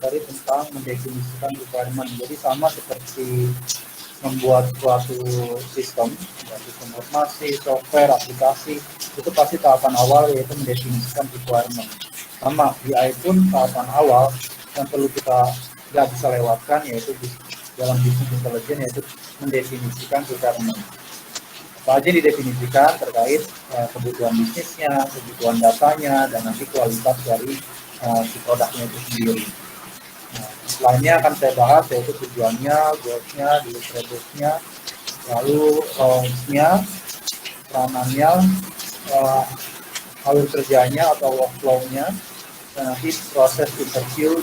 dari tentang mendefinisikan requirement. Jadi sama seperti membuat suatu sistem, sistem informasi, software, aplikasi, itu pasti tahapan awal yaitu mendefinisikan requirement. Sama BI pun tahapan awal yang perlu kita nggak bisa lewatkan yaitu dalam business intelligence yaitu mendefinisikan requirement. Apa aja didefinisikan terkait kebutuhan bisnisnya, kebutuhan datanya, dan nanti kualitas dari si produknya itu sendiri. Nah, lainnya akan saya bahas yaitu tujuannya, goals-nya, deliverables-nya, lalu roles-nya, peranannya, alur kerjanya atau workflow-nya, dan nanti proses interview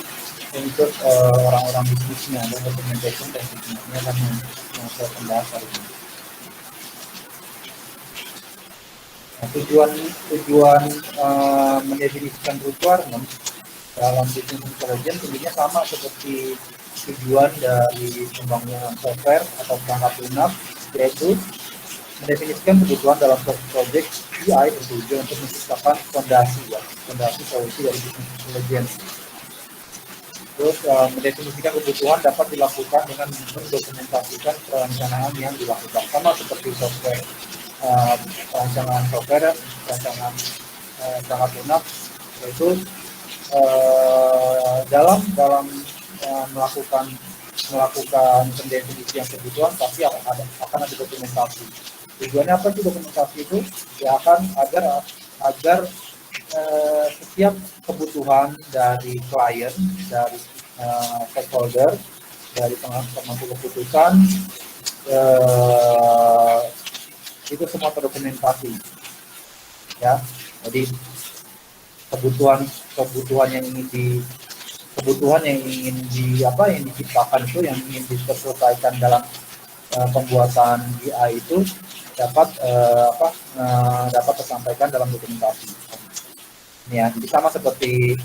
untuk orang-orang bisnisnya dan documentation tekniknya kan yang saya bahas hari ini. Nah, tujuan mendefinisikan requirement dalam business intelligence tentunya sama seperti tujuan dari pembangunan software atau perangkat lunak, yaitu mendefinisikan kebutuhan dalam suatu project BI bertujuan untuk menciptakan fondasi solusi dari business intelligence. Terus mendefinisikan kebutuhan dapat dilakukan dengan mendokumentasikan perencanaan yang dilakukan sama seperti software, perancangan software, perancangan perangkat lunak, yaitu dalam melakukan pendefinisian kebutuhan pasti akan ada dokumentasi. Tujuannya apa sih dokumentasi itu? Ya akan agar setiap kebutuhan dari klien, dari stakeholder, dari pemangku keputusan itu semua terdokumentasi. Ya, jadi kebutuhan yang ingin diciptakan itu, yang ingin diselesaikan dalam pembuatan BI itu dapat tersampaikan dalam dokumentasi. Ini ya, jadi sama seperti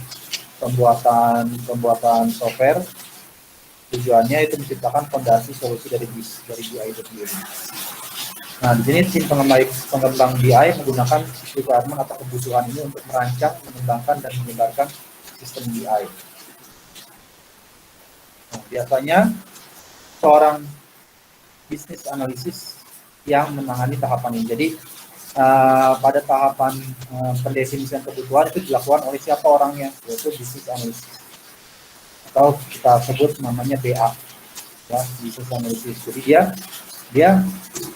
pembuatan software, tujuannya itu menciptakan fondasi solusi dari BI itu sendiri. Nah, di sini tim pengembang BI menggunakan requirement atau kebutuhan ini untuk merancang, mengembangkan, dan menyebarkan sistem BI. Nah, biasanya seorang bisnis analisis yang menangani tahapan ini. Jadi pada tahapan pendefinisian kebutuhan itu dilakukan oleh siapa orangnya, yaitu bisnis analisis, atau kita sebut namanya BA, ya, bisnis analisis. Jadi dia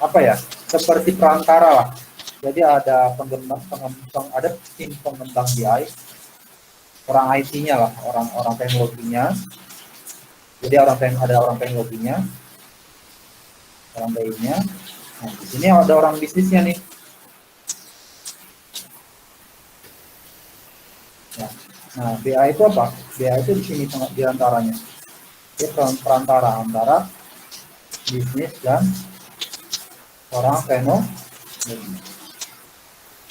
apa ya, seperti perantara lah. Jadi ada ada tim pengembang BI, orang IT-nya lah, orang teknologinya. Jadi ada orang teknologinya, orang BI-nya. Nah, di sini ada orang bisnisnya nih. Ya. Nah, BI itu apa? BI itu di sini di antaranya. Dia perantara antara bisnis dan orang teknologi.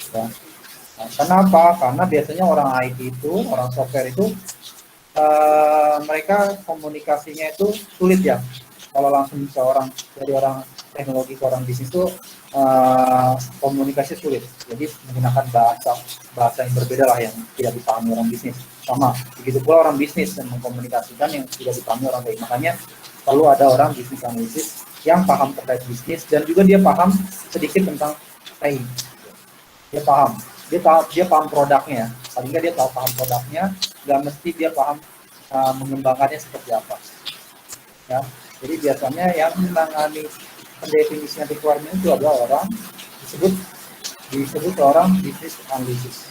Ya. Nah, kenapa? Karena biasanya orang IT itu, orang software itu, mereka komunikasinya itu sulit ya. Kalau langsung dari orang teknologi ke orang bisnis itu komunikasi sulit. Jadi menggunakan bahasa yang berbeda lah yang tidak dipahami orang bisnis. Sama, begitu pula orang bisnis dan mengkomunikasikan yang tidak dipahami orang baik. Makanya perlu ada orang bisnis analisis yang paham terkait bisnis dan juga dia paham sedikit tentang TI. Dia paham produknya, paling nggak dia paham produknya, nggak mesti dia paham mengembangkannya seperti apa. Ya, jadi biasanya yang menangani pendefinisian requirement itu adalah orang disebut orang bisnis analis.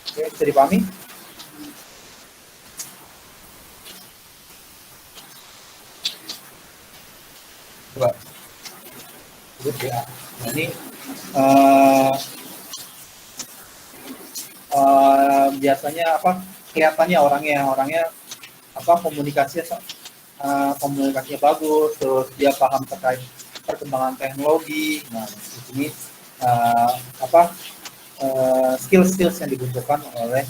Oke, bisa dipahami? Coba sebut ya. Nah, ini biasanya apa, kelihatannya orangnya apa, komunikasinya bagus, terus dia paham terkait perkembangan teknologi. Nah, di sini skill-skill yang dibutuhkan oleh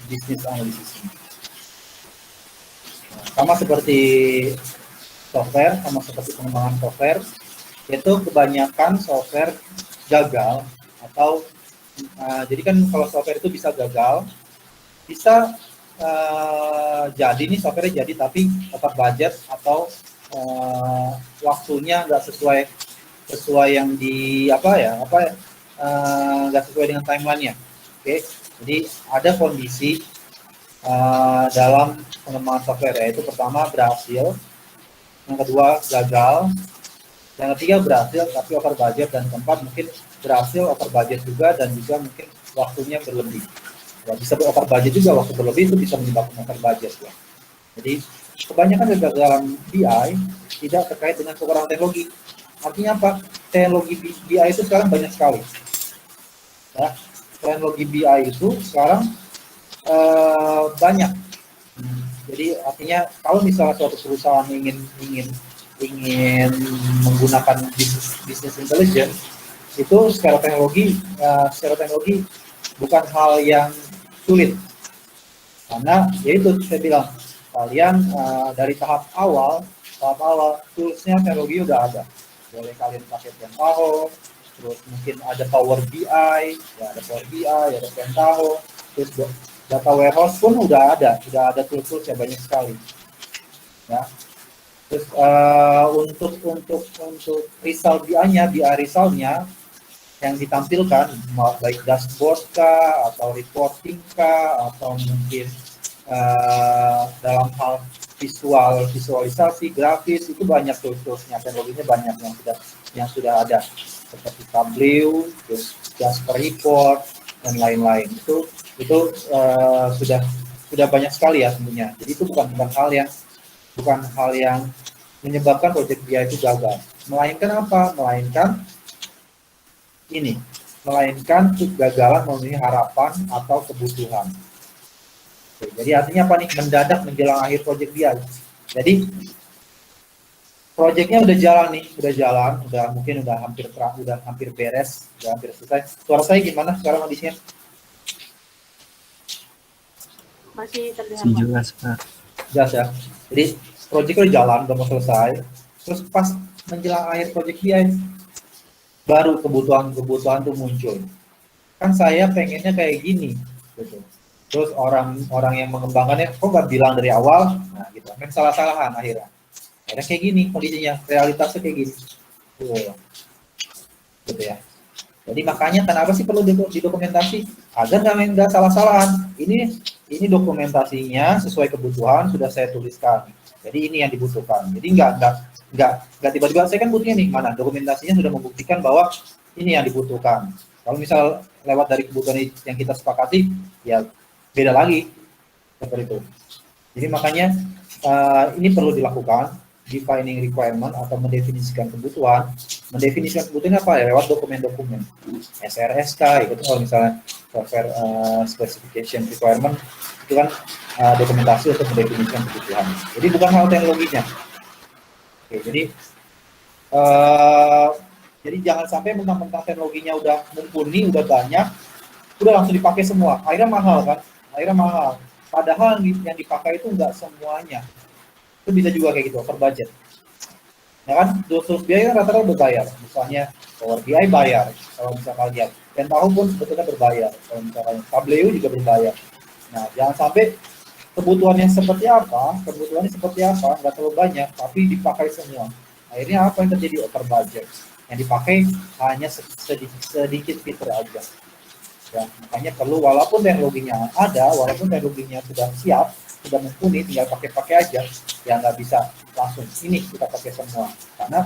bisnis analisis ini. Sama seperti software, sama seperti pengembangan software, itu kebanyakan software gagal atau jadi kan kalau software itu bisa gagal, bisa jadi nih software jadi tapi over budget atau waktunya nggak sesuai yang di nggak sesuai dengan timelinenya. Oke, jadi ada kondisi dalam pengembangan software, yaitu pertama berhasil, yang kedua gagal, yang ketiga berhasil tapi over budget, dan keempat mungkin berhasil over budget juga dan juga mungkin waktunya berlebih. Ya, bisa over budget juga, waktu berlebih itu bisa menyebabkan over budget ya. Jadi kebanyakan kegagalan BI tidak terkait dengan kekurangan teknologi. Artinya apa? Teknologi BI itu sekarang banyak sekali. Ya, teknologi BI itu sekarang banyak. Jadi artinya kalau misalnya suatu perusahaan ingin menggunakan business intelligence, itu secara teknologi bukan hal yang sulit, karena yaitu saya bilang kalian dari tahap awal toolsnya teknologi udah ada, boleh kalian pakai Pentaho, terus mungkin ada Power BI, ya ada Power BI, ada Pentaho, terus data warehouse pun udah ada tools yang banyak sekali ya. Terus untuk result BI-nya yang ditampilkan, baik dashboard kah, atau reporting kah, atau mungkin dalam hal visualisasi, grafis, itu banyak tools-toolsnya, teknologinya banyak yang sudah ada, seperti Tableau, terus Jasper Report, dan lain-lain. Itu sudah banyak sekali ya sebenarnya. Jadi itu bukan hal yang menyebabkan proyek BI itu gagal. Melainkan apa? Melainkan kegagalan memenuhi harapan atau kebutuhan. Oke, jadi artinya apa nih? Mendadak menjelang akhir proyek BI. Jadi proyeknya udah jalan, mungkin udah hampir beres, udah hampir selesai. Suara saya gimana sekarang kondisinya? Masih terdengar jelas, Pak. Jelas ya. Jadi proyeknya udah jalan, udah mau selesai. Terus pas menjelang akhir proyek BI, baru kebutuhan tuh muncul. Kan saya pengennya kayak gini, gitu. Terus orang yang mengembangkannya kok nggak bilang dari awal, nah gitu. Kan salah-salahan akhirnya kayak gini kondisinya, realitasnya kayak gini, gitu ya. Jadi makanya kenapa sih perlu didokumentasi agar nggak salah-salahan. Ini dokumentasinya sesuai kebutuhan sudah saya tuliskan. Jadi ini yang dibutuhkan. Jadi nggak tiba-tiba saya kan butuhnya nih, mana dokumentasinya sudah membuktikan bahwa ini yang dibutuhkan. Kalau misal lewat dari kebutuhan yang kita sepakati, ya beda lagi seperti itu. Jadi makanya ini perlu dilakukan, defining requirement atau mendefinisikan kebutuhan. Mendefinisikan kebutuhan apa ya? Lewat dokumen-dokumen SRSK, itu kalau misalnya software specification requirement, itu kan dokumentasi untuk mendefinisikan kebutuhan. Jadi bukan hal teknologinya. Oke, jadi jangan sampai mentang-mentang teknologinya udah mumpuni, udah banyak, udah langsung dipakai semua. Akhirnya mahal kan? Padahal yang dipakai itu enggak semuanya. Itu bisa juga kayak gitu, over budget. Ya kan, tools BI kan rata-rata berbayar. Misalnya Power BI bayar, kalau misalkan lihat. Pentaho pun sebetulnya berbayar, kalau misalkan Tableau juga berbayar. Nah, jangan sampai kebutuhannya seperti apa, nggak terlalu banyak, tapi dipakai semua. Akhirnya apa yang terjadi? Over budget. Yang dipakai hanya sedikit fitur aja. Ya, makanya perlu, walaupun teknologinya ada, walaupun teknologinya sudah siap, sudah mumpuni, tinggal pakai aja, ya nggak bisa langsung ini kita pakai semua, karena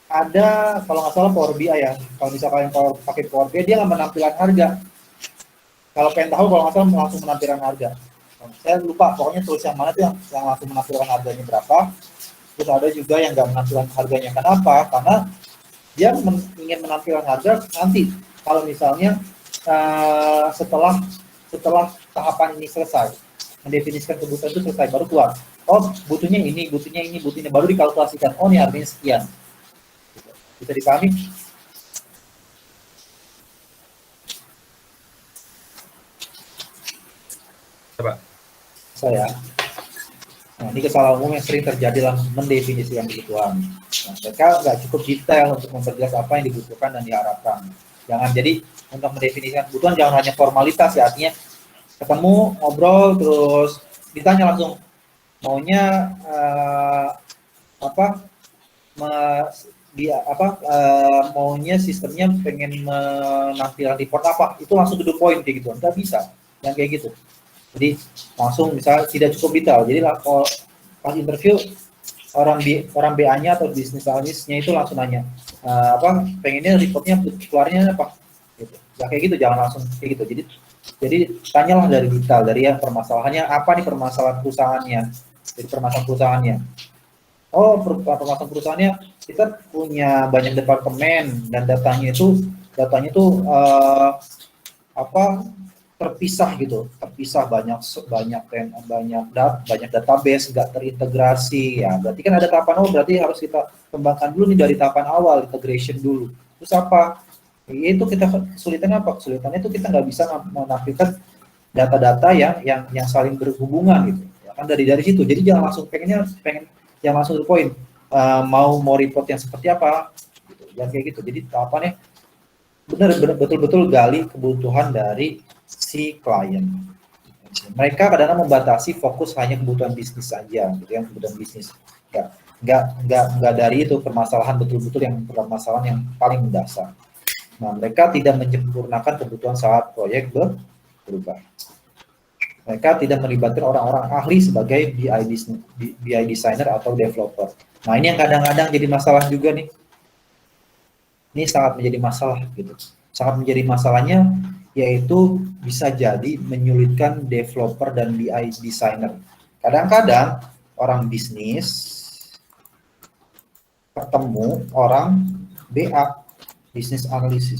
ada, kalau nggak salah Power BI ya, kalau misalkan pakai Power BI dia nggak menampilkan harga. Kalau pengen tahu, kalau nggak salah langsung menampilkan harga. Saya lupa, pokoknya tools yang mana tuh yang langsung menampilkan harganya berapa. Terus ada juga yang nggak menampilkan harganya. Kenapa? Karena dia ingin menampilkan harga nanti kalau misalnya setelah tahapan ini selesai, mendefinisikan kebutuhan itu selesai, baru keluar. Oh, butuhnya ini, baru dikalkulasikan. Oh, ini harganya sekian. Bisa dipahami? Pak. Saya. Nah, ini kesalahan umum yang sering terjadi dalam mendefinisikan kebutuhan. Nah, mereka nggak cukup detail untuk memperjelas apa yang dibutuhkan dan diharapkan. Jangan jadi untuk mendefinisikan kebutuhan jangan hanya formalitas ya, artinya ketemu ngobrol terus ditanya langsung maunya apa dia maunya sistemnya pengen menampilkan report apa, itu langsung to the point kayak gitu, nggak bisa yang kayak gitu. Jadi langsung misalnya tidak cukup detail, jadi kalau pas interview orang BA-nya atau bisnis analisnya itu langsung nanya pengennya reportnya keluarnya apa gitu. Ya kayak gitu, jangan langsung kayak gitu. Jadi tanyalah dari detail, dari yang permasalahannya apa nih, permasalahan perusahaannya, dari permasalahan perusahaannya. Oh, permasalahan perusahaannya kita punya banyak departemen dan datanya itu terpisah gitu, terpisah banyak database nggak terintegrasi ya, berarti kan ada tahapan awal, berarti harus kita kembangkan dulu nih dari tahapan awal, integration dulu. Terus apa? Itu kita kesulitannya apa? Kesulitannya itu kita nggak bisa menampilkan data-data yang saling berhubungan gitu. Ya kan dari situ. Jadi jangan langsung pengen yang langsung to the point. Mau report yang seperti apa? Gitu. Jangan kayak gitu. Jadi tahapannya betul-betul gali kebutuhan dari si klien. Mereka kadang-kadang membatasi fokus hanya kebutuhan bisnis saja, gitu yang kebutuhan bisnis. Nggak dari itu permasalahan betul-betul yang permasalahan yang paling mendasar. Nah, mereka tidak menyempurnakan kebutuhan saat proyek berubah. Mereka tidak melibatkan orang-orang ahli sebagai BI designer atau developer. Nah, ini yang kadang-kadang jadi masalah juga nih. Ini sangat menjadi masalah gitu. Sangat menjadi masalahnya yaitu bisa jadi menyulitkan developer dan BI designer. Kadang-kadang orang bisnis ketemu orang BA, bisnis analis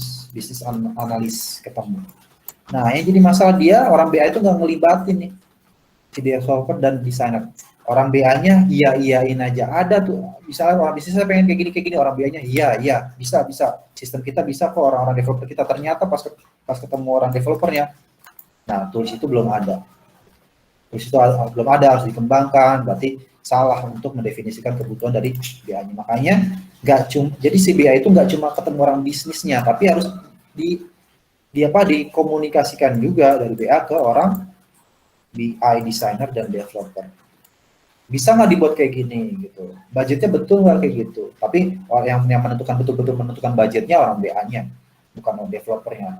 ketemu. Nah, yang jadi masalah dia orang BA itu nggak ngelibatin nih si developer dan designer. Orang BA-nya iyain aja. Ada tuh, misalnya orang bisnis saya pengen kayak gini, orang BA-nya iya, bisa. Sistem kita bisa kok, orang-orang developer kita. Ternyata pas ketemu orang developernya, nah tools itu belum ada. Harus dikembangkan, berarti salah untuk mendefinisikan kebutuhan dari BA-nya. Makanya jadi si BA itu nggak cuma ketemu orang bisnisnya, tapi harus dikomunikasikan juga dari BA ke orang BI designer dan developer. Bisa nggak dibuat kayak gini gitu, budgetnya betul nggak kayak gitu, tapi orang yang betul-betul menentukan budgetnya orang BA-nya, bukan orang developernya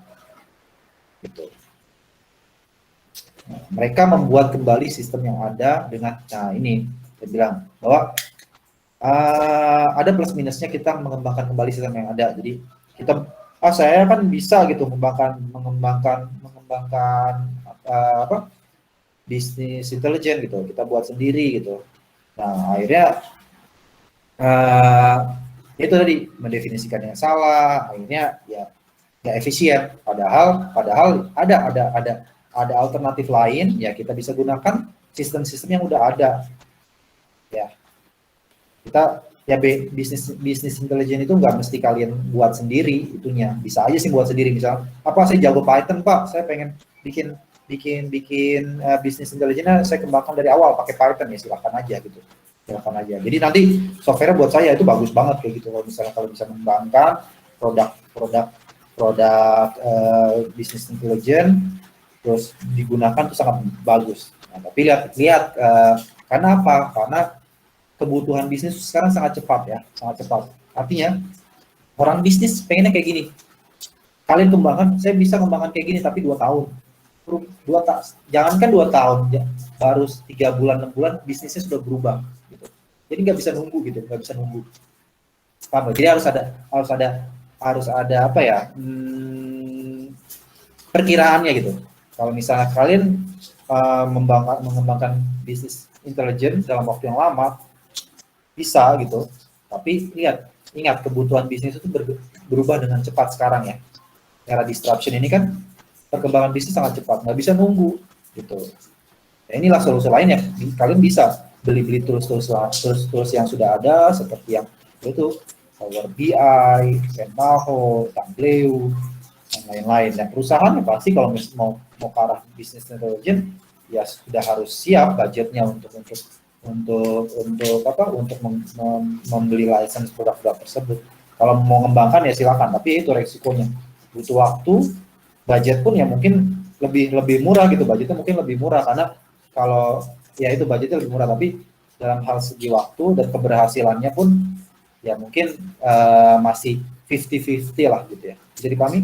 gitu. Nah, mereka membuat kembali sistem yang ada dengan, nah ini saya bilang bahwa ada plus minusnya kita mengembangkan kembali sistem yang ada. Jadi kita saya kan bisa gitu mengembangkan bisnis intelijen gitu, kita buat sendiri gitu. Nah, akhirnya itu tadi mendefinisikan yang salah, akhirnya ya efisien. Padahal ada alternatif lain, ya kita bisa gunakan sistem-sistem yang udah ada. Ya, kita ya bisnis intelijen itu nggak mesti kalian buat sendiri itunya, bisa aja sih buat sendiri. Misal saya jago Python Pak, saya pengen bikin bisnis intelijennya saya kembangkan dari awal pakai Python, ya silakan aja gitu, silakan aja. Jadi nanti software buat saya itu bagus banget kayak gitu. Kalau bisa mengembangkan produk bisnis intelijen terus digunakan itu sangat bagus. Nah, tapi lihat karena apa? Karena kebutuhan bisnis sekarang sangat cepat. Artinya orang bisnis pengennya kayak gini. Kalian kembangkan, saya bisa kembangkan kayak gini tapi 2 tahun. Jangankan 2 tahun, baru 3 bulan 6 bulan bisnisnya sudah berubah gitu. Jadi nggak bisa nunggu gitu, nggak bisa nunggu. Paham? Jadi harus ada apa ya? Perkiraannya gitu. Kalau misalnya kalian mengembangkan bisnis intelijen dalam waktu yang lama bisa gitu. Tapi ingat kebutuhan bisnis itu berubah dengan cepat sekarang ya. Era disruption ini kan perkembangan bisnis sangat cepat, nggak bisa nunggu gitu. Ya, inilah solusi lain ya, kalian bisa beli tools yang sudah ada seperti yang itu Power BI, Pentaho, Tableau, dan lain-lain. Dan perusahaan pasti kalau mau ke arah bisnis intelijen ya sudah harus siap budgetnya untuk membeli license produk-produk tersebut. Kalau mau mengembangkan ya silakan, tapi itu resikonya. butuh waktu, budget pun ya mungkin lebih murah gitu, budgetnya mungkin lebih murah karena kalau ya itu budgetnya lebih murah, tapi dalam hal segi waktu dan keberhasilannya pun ya mungkin masih 50-50 lah gitu ya. Bisa dipahami?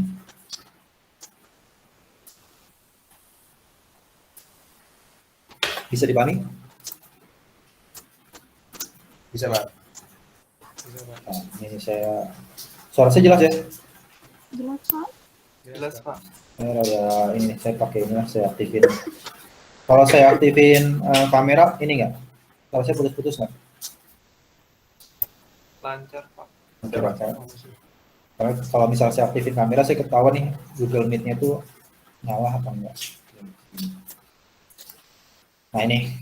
Bisa dipahami? Bisa, Pak. Nah, ini suara saya jelas ya? Jelas, Pak. Jelas, Pak. Ya, ini saya pakai ini, saya aktifin. Kalau saya aktifin kamera, ini enggak? Kalau saya putus-putus nggak? Lancar, Pak. Lancar. Karena kalau misalnya saya aktifin kamera, saya ketahuan nih Google Meet-nya tuh nyala apa enggak. Nah ini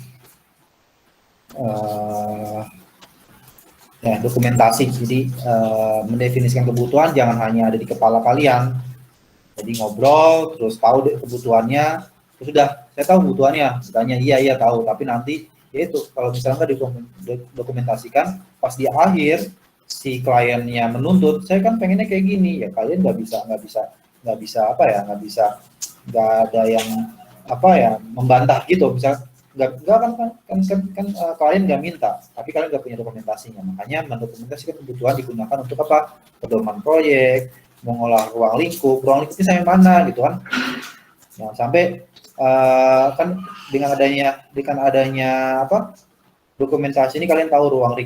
ya dokumentasi. Jadi mendefinisikan kebutuhan jangan hanya ada di kepala kalian. Jadi ngobrol, terus tahu deh kebutuhannya, terus sudah saya tahu kebutuhannya, tanya iya tahu, tapi nanti ya itu kalau misalnya nggak dokumentasikan, pas di akhir si kliennya menuntut, saya kan pengennya kayak gini, ya kalian nggak bisa apa ya, nggak ada yang apa ya membantah gitu, misal nggak kan klien nggak minta, tapi kalian nggak punya dokumentasinya, makanya mendokumentasikan kebutuhan digunakan untuk apa? Pedoman proyek, mengolah ruang lingkupnya sampai mana gitu kan, jangan sampai kan dengan adanya apa dokumentasi ini kalian tahu ruang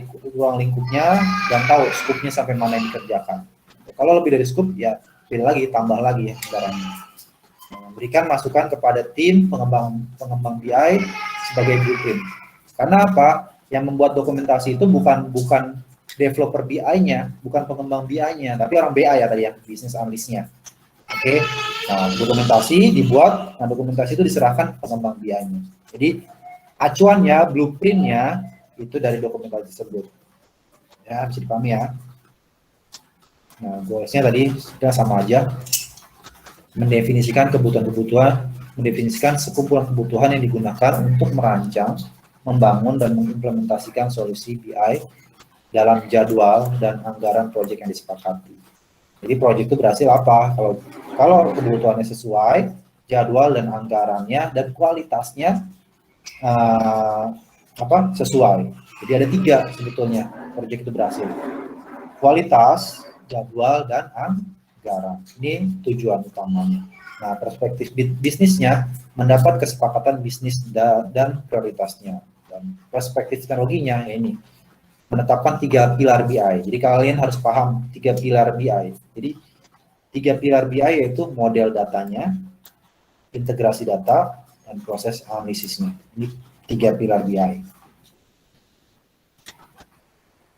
lingkupnya dan tahu skupnya sampai mana yang dikerjakan. Kalau lebih dari skup ya pilih lagi, tambah lagi ya anggarannya. Memberikan masukan kepada tim pengembang BI sebagai blueprint. Karena apa? Yang membuat dokumentasi itu bukan developer BI-nya, bukan pengembang BI-nya, tapi orang BI ya tadi ya, business analyst-nya. Oke. Nah, dokumentasi dibuat, nah dokumentasi itu diserahkan pengembang BI-nya. Jadi acuannya, blueprint-nya itu dari dokumentasi tersebut. Ya, bisa dipahami ya. Nah, goals-nya tadi sudah sama aja. Mendefinisikan kebutuhan-kebutuhan, mendefinisikan sekumpulan kebutuhan yang digunakan untuk merancang, membangun, dan mengimplementasikan solusi BI dalam jadwal dan anggaran proyek yang disepakati. Jadi proyek itu berhasil apa? Kalau kebutuhannya sesuai, jadwal dan anggarannya dan kualitasnya sesuai. Jadi ada 3 sebetulnya proyek itu berhasil. Kualitas, jadwal, dan anggaran. Ini tujuan utamanya. Nah, perspektif bisnisnya mendapat kesepakatan bisnis dan prioritasnya. Dan perspektif teknologinya ya ini menetapkan 3 pilar BI. Jadi kalian harus paham 3 pilar BI. Jadi 3 pilar BI yaitu model datanya, integrasi data, dan proses analisisnya. Ini 3 pilar BI.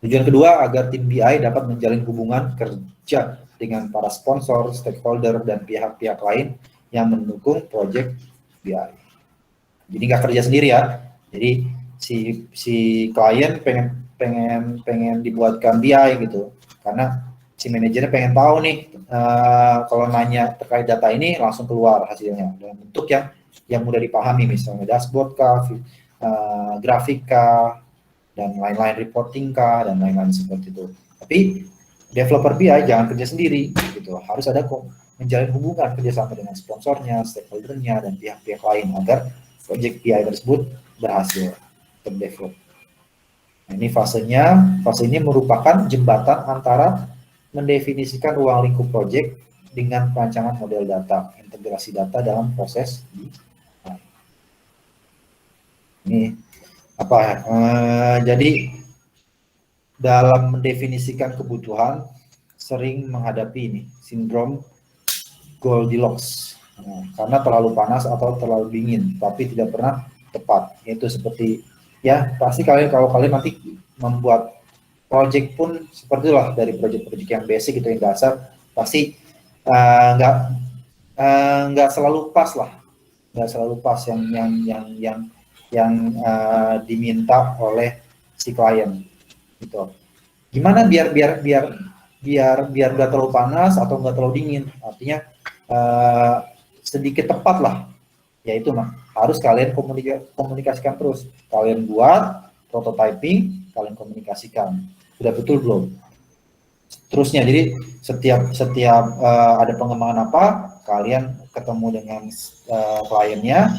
Tujuan kedua agar tim BI dapat menjalin hubungan kerja dengan para sponsor, stakeholder, dan pihak-pihak lain yang mendukung proyek BI. Jadi nggak kerja sendiri ya. Jadi si klien pengen dibuatkan BI gitu, karena si manajernya pengen tahu nih kalau nanya terkait data ini langsung keluar hasilnya dalam bentuk yang mudah dipahami, misalnya dashboard kah, grafik kah, dan lain-lain, reporting kah, dan lain-lain seperti itu. Tapi developer BI jangan kerja sendiri gitu, harus ada menjalin hubungan kerjasama dengan sponsornya, stakeholdernya, dan pihak-pihak lain agar proyek BI tersebut berhasil terdevelop. Nah, ini fase ini merupakan jembatan antara mendefinisikan ruang lingkup proyek dengan perancangan model data, integrasi data dalam proses ini apa ya? Jadi dalam mendefinisikan kebutuhan sering menghadapi ini sindrom Goldilocks, karena terlalu panas atau terlalu dingin, tapi tidak pernah tepat. Itu seperti ya pasti kalau kalian nanti membuat project pun seperti itulah, dari project-project yang basic itu yang dasar pasti nggak selalu pas lah, nggak selalu pas yang diminta oleh si klien gitu. Gimana biar nggak terlalu panas atau nggak terlalu dingin, artinya sedikit tepat lah, yaitu harus kalian komunikasikan terus. Kalian buat prototyping, kalian komunikasikan sudah betul belum, terusnya. Jadi setiap ada pengembangan apa, kalian ketemu dengan kliennya,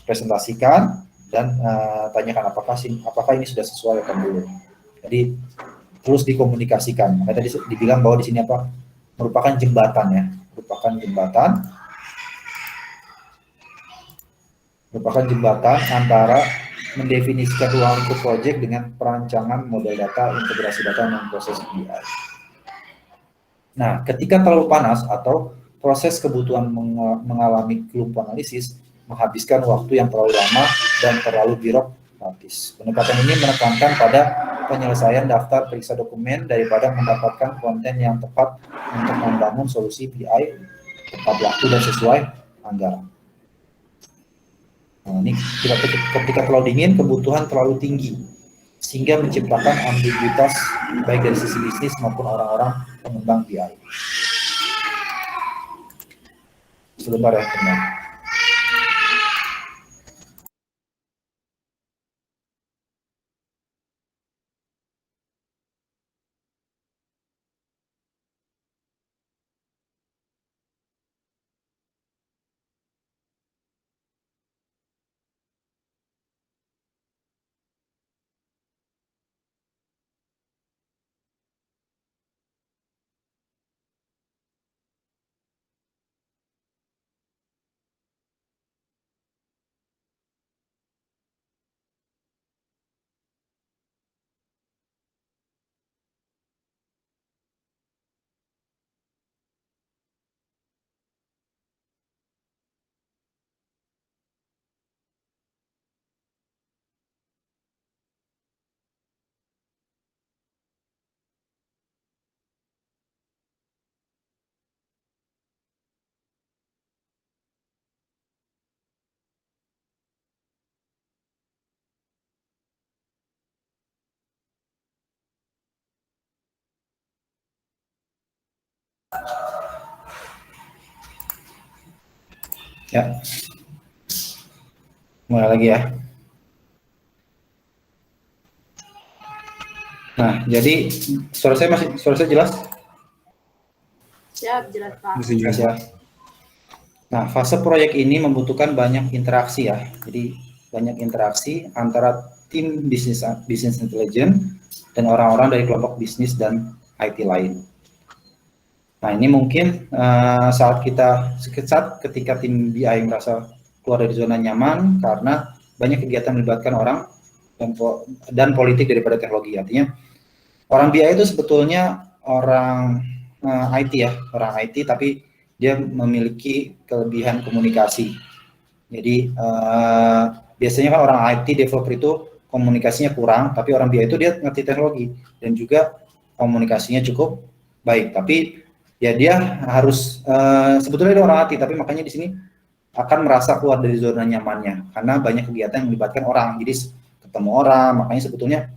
presentasikan dan tanyakan apakah ini sudah sesuai atau belum. Jadi terus dikomunikasikan. Makanya tadi dibilang bahwa di sini apa, merupakan jembatan ya, merupakan jembatan antara mendefinisikan ruang lingkup proyek dengan perancangan model data, integrasi data, dan proses BI. Nah, ketika terlalu panas atau proses kebutuhan mengalami kelumpuhan analisis, menghabiskan waktu yang terlalu lama dan terlalu birokratis. Pendekatan ini menekankan pada penyelesaian daftar periksa dokumen daripada mendapatkan konten yang tepat untuk membangun solusi BI tepat waktu dan sesuai anggaran. Nah, ini ketika terlalu dingin, kebutuhan terlalu tinggi, sehingga menciptakan ambiguitas baik dari sisi bisnis maupun orang-orang pengembang BI. Sebentar ya, teman. Ya, mulai lagi ya. Nah, jadi suara saya jelas? Siap, jelas Pak. Jelas ya. Nah, fase proyek ini membutuhkan banyak interaksi ya. Jadi banyak interaksi antara tim bisnis intelligence dan orang-orang dari kelompok bisnis dan IT lain. Nah, ini mungkin saat ketika tim BI merasa keluar dari zona nyaman karena banyak kegiatan melibatkan orang dan politik daripada teknologi. Artinya orang BI itu sebetulnya orang IT ya, orang IT, tapi dia memiliki kelebihan komunikasi. Jadi biasanya kan orang IT developer itu komunikasinya kurang, tapi orang BI itu dia ngerti teknologi dan juga komunikasinya cukup baik. Tapi ya dia harus sebetulnya dia orang IT, tapi makanya di sini akan merasa keluar dari zona nyamannya karena banyak kegiatan yang melibatkan orang. Jadi ketemu orang, makanya sebetulnya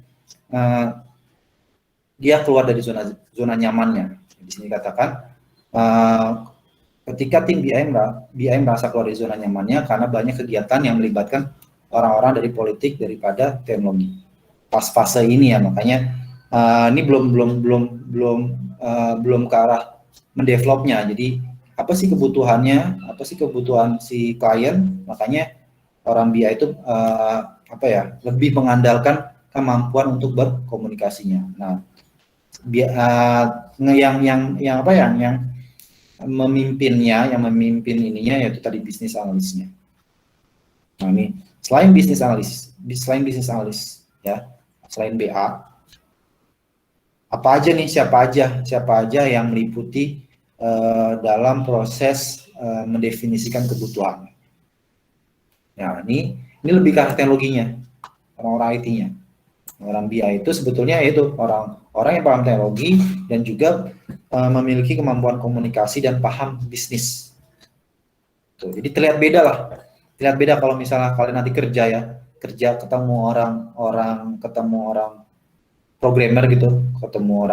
dia keluar dari zona nyamannya. Di sini katakan ketika tim BI merasa keluar dari zona nyamannya karena banyak kegiatan yang melibatkan orang-orang dari politik daripada teknologi. Pas fase ini ya, makanya ini belum ke arah mendevelopnya. Jadi apa sih kebutuhannya, apa sih kebutuhan si klien, makanya orang BI itu lebih mengandalkan kemampuan untuk berkomunikasinya. Nah, yang memimpin ininya yaitu tadi bisnis analisnya. Nah, ini selain bisnis analis ya, selain BA, apa aja nih, siapa aja yang meliputi dalam proses mendefinisikan kebutuhan. Nah, ini lebih ke arah teknologinya, orang-orang IT-nya. Orang BI itu sebetulnya itu orang yang paham teknologi dan juga memiliki kemampuan komunikasi dan paham bisnis. Tuh, jadi terlihat beda kalau misalnya kalian nanti kerja ketemu orang programmer gitu, ketemu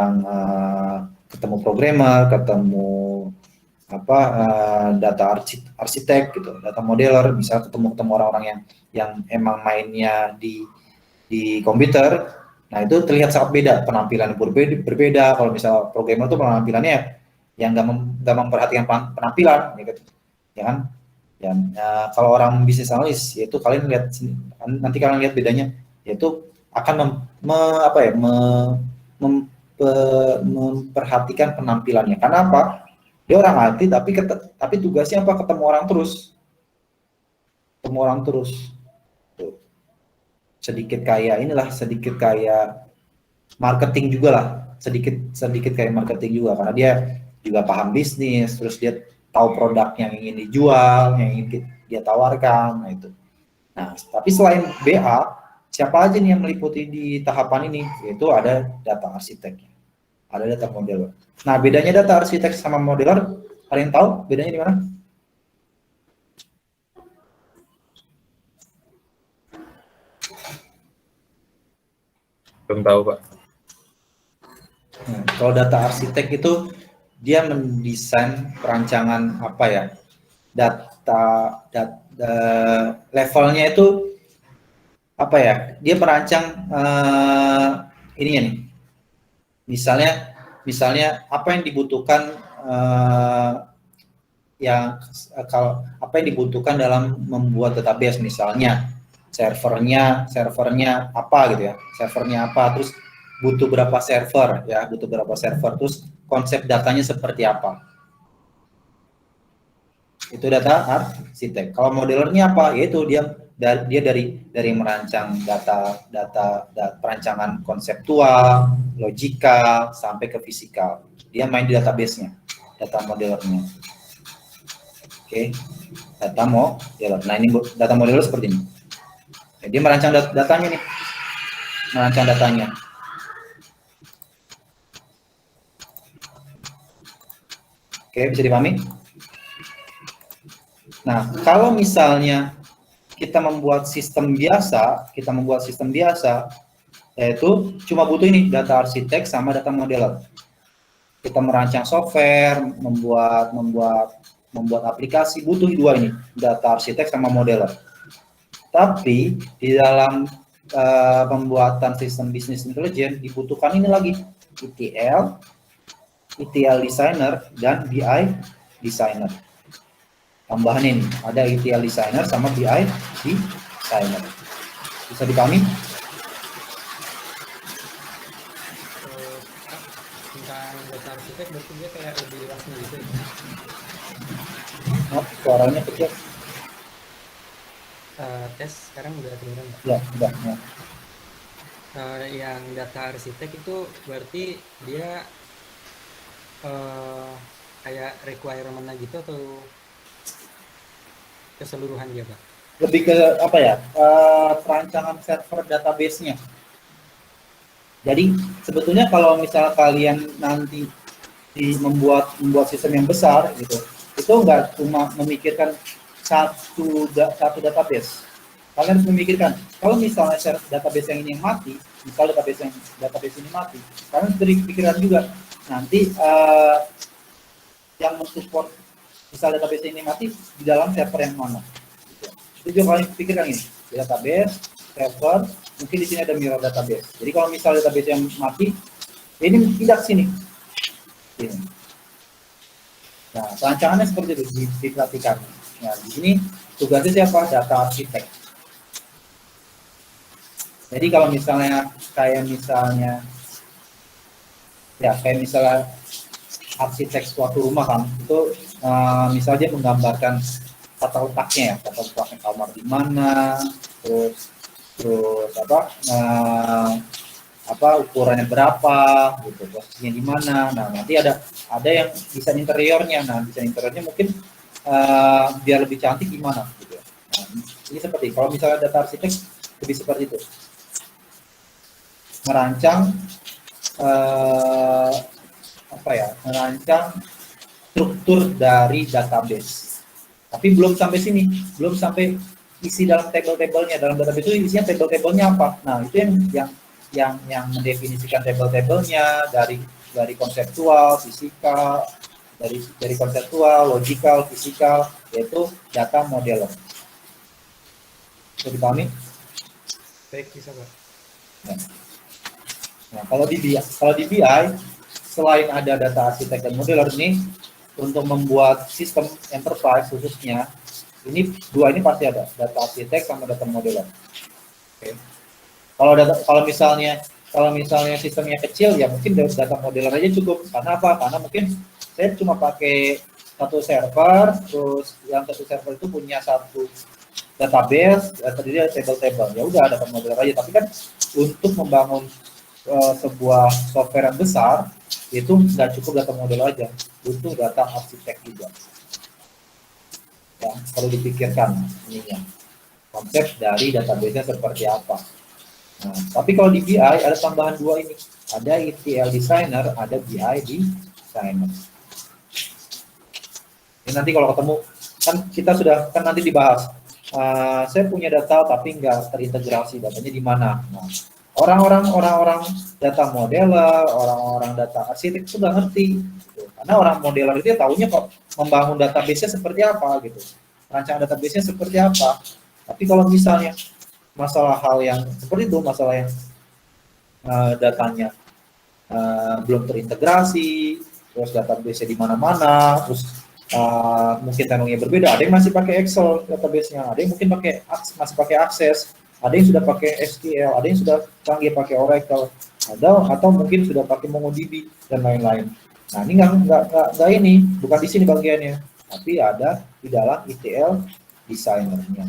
data arsitek gitu, data modeler, misalnya ketemu orang-orang yang emang mainnya di komputer, Nah, itu terlihat sangat beda, penampilan berbeda. Kalau misal programmer tuh penampilannya yang nggak memperhatikan penampilan, ya kan? Kalau orang bisnis analis, yaitu kalian lihat nanti kalian lihat bedanya, yaitu akan memperhatikan penampilannya. Karena apa? Dia orang IT, tapi tugasnya apa? Ketemu orang terus. Tuh. Sedikit kayak marketing juga lah, sedikit kayak marketing juga, karena dia juga paham bisnis, terus dia tahu produk yang ingin dijual, yang ingin dia tawarkan. Nah itu. Nah, tapi selain BA, siapa aja nih yang meliputi di tahapan ini? Yaitu ada data arsitek, ada data modeler. Nah, bedanya data arsitek sama modeler, kalian tahu bedanya di mana? Belum tahu, Pak. Kalau data arsitek itu dia mendesain perancangan apa ya? Data levelnya itu apa ya? Dia merancang ininya nih. Misalnya apa yang dibutuhkan kalau apa yang dibutuhkan dalam membuat database, misalnya servernya apa gitu ya, servernya apa, terus butuh berapa server, terus konsep datanya seperti apa, itu data arsitek. Kalau modelernya apa, yaitu dia dari merancang data perancangan konseptual, logikal, sampai ke fisikal, dia main di database-nya, data modelernya. Oke, data modeler. Nah, ini data modeler seperti ini. Dia merancang datanya nih, merancang datanya. Oke, bisa dipahami? Nah, kalau misalnya kita membuat sistem biasa, yaitu cuma butuh ini, data arsitek sama data modeler. Kita merancang software, membuat aplikasi, butuh dua ini, data arsitek sama modeler. Tapi di dalam pembuatan sistem bisnis intelijen dibutuhkan ini lagi, ETL designer dan BI designer. Tambahan ini ada ETL designer sama BI designer. Bisa dipahami? Tentang data arsitek berarti dia kayak lebih luasnya gitu ya? Suaranya kecil. Tes sekarang udah kedengeran nggak? Ya, udah. Ya. Yang data arsitek itu berarti dia kayak requirement-nya gitu atau keseluruhan dia, Pak? Lebih ke apa ya? Perancangan server database-nya. Jadi sebetulnya kalau misal kalian nanti membuat sistem yang besar gitu, itu nggak cuma memikirkan satu database. Kalian harus memikirkan, kalau misalnya database yang ini mati, database ini mati, kalian harus beri pikiran juga nanti yang mensupport misal database ini mati di dalam server yang mana. Itu juga kalian pikirkan ini, database, server, mungkin di sini ada mirror database. Jadi kalau misal database yang mati, ini tidak sini. Nah, perancangannya seperti itu diperhatikan. Nah, di sini tugasnya siapa? Data arsitek. Jadi kalau misalnya kayak misalnya arsitek suatu rumah kan, itu misalnya dia menggambarkan tata letaknya kamar di mana, terus ukurannya berapa, gitu, posisinya di mana. Nah, nanti ada yang desain interiornya. Nah, desain interiornya mungkin biar lebih cantik gimana, gitu. Nah, ini seperti kalau misalnya data arsitek lebih seperti itu, merancang merancang struktur dari database. Tapi belum sampai sini, belum sampai isi dalam table-tablenya. Dalam database itu isinya table-tablenya apa? Nah, itu yang mendefinisikan table-tablenya dari konseptual, fisikal, dari konseptual, logikal, fisikal, yaitu data modeler. Bisa dipahami? Baik, bisa, Pak. Nah. Nah, kalau di BI, selain ada data arsitek dan modeler ini, untuk membuat sistem enterprise khususnya, dua ini pasti ada, data arsitek sama data modeler. Oke. Kalau misalnya sistemnya kecil, ya mungkin data modeler aja cukup. Karena apa? Karena mungkin saya cuma pakai satu server, terus yang satu server itu punya satu database, terdiri dari table-table. Ya udah, data modeler aja. Tapi kan untuk membangun sebuah software yang besar, itu nggak cukup data model aja, butuh data arsitek juga. Ya, perlu dipikirkan ininya, konsep dari database-nya seperti apa. Nah, tapi kalau di BI ada tambahan dua ini, ada ETL designer, ada BI designer. Ini nanti kalau ketemu, kan kita sudah kan nanti dibahas. Saya punya data tapi nggak terintegrasi, datanya di mana? Nah, orang-orang data modeler, orang-orang data arsitek sudah ngerti, gitu. Karena orang modeler itu tahunya kok membangun database-nya seperti apa gitu, rancangan database-nya seperti apa. Tapi kalau misalnya masalah hal yang seperti itu, masalah yang datanya belum terintegrasi, terus database-nya di mana-mana, terus mungkin teknologinya berbeda, ada yang masih pakai Excel database-nya, ada yang mungkin masih pakai Access, ada yang sudah pakai SQL, ada yang sudah canggih pakai Oracle, atau mungkin sudah pakai MongoDB dan lain-lain. Nah, ini nggak ini, bukan di sini bagiannya, tapi ada di dalam ETL designer-nya,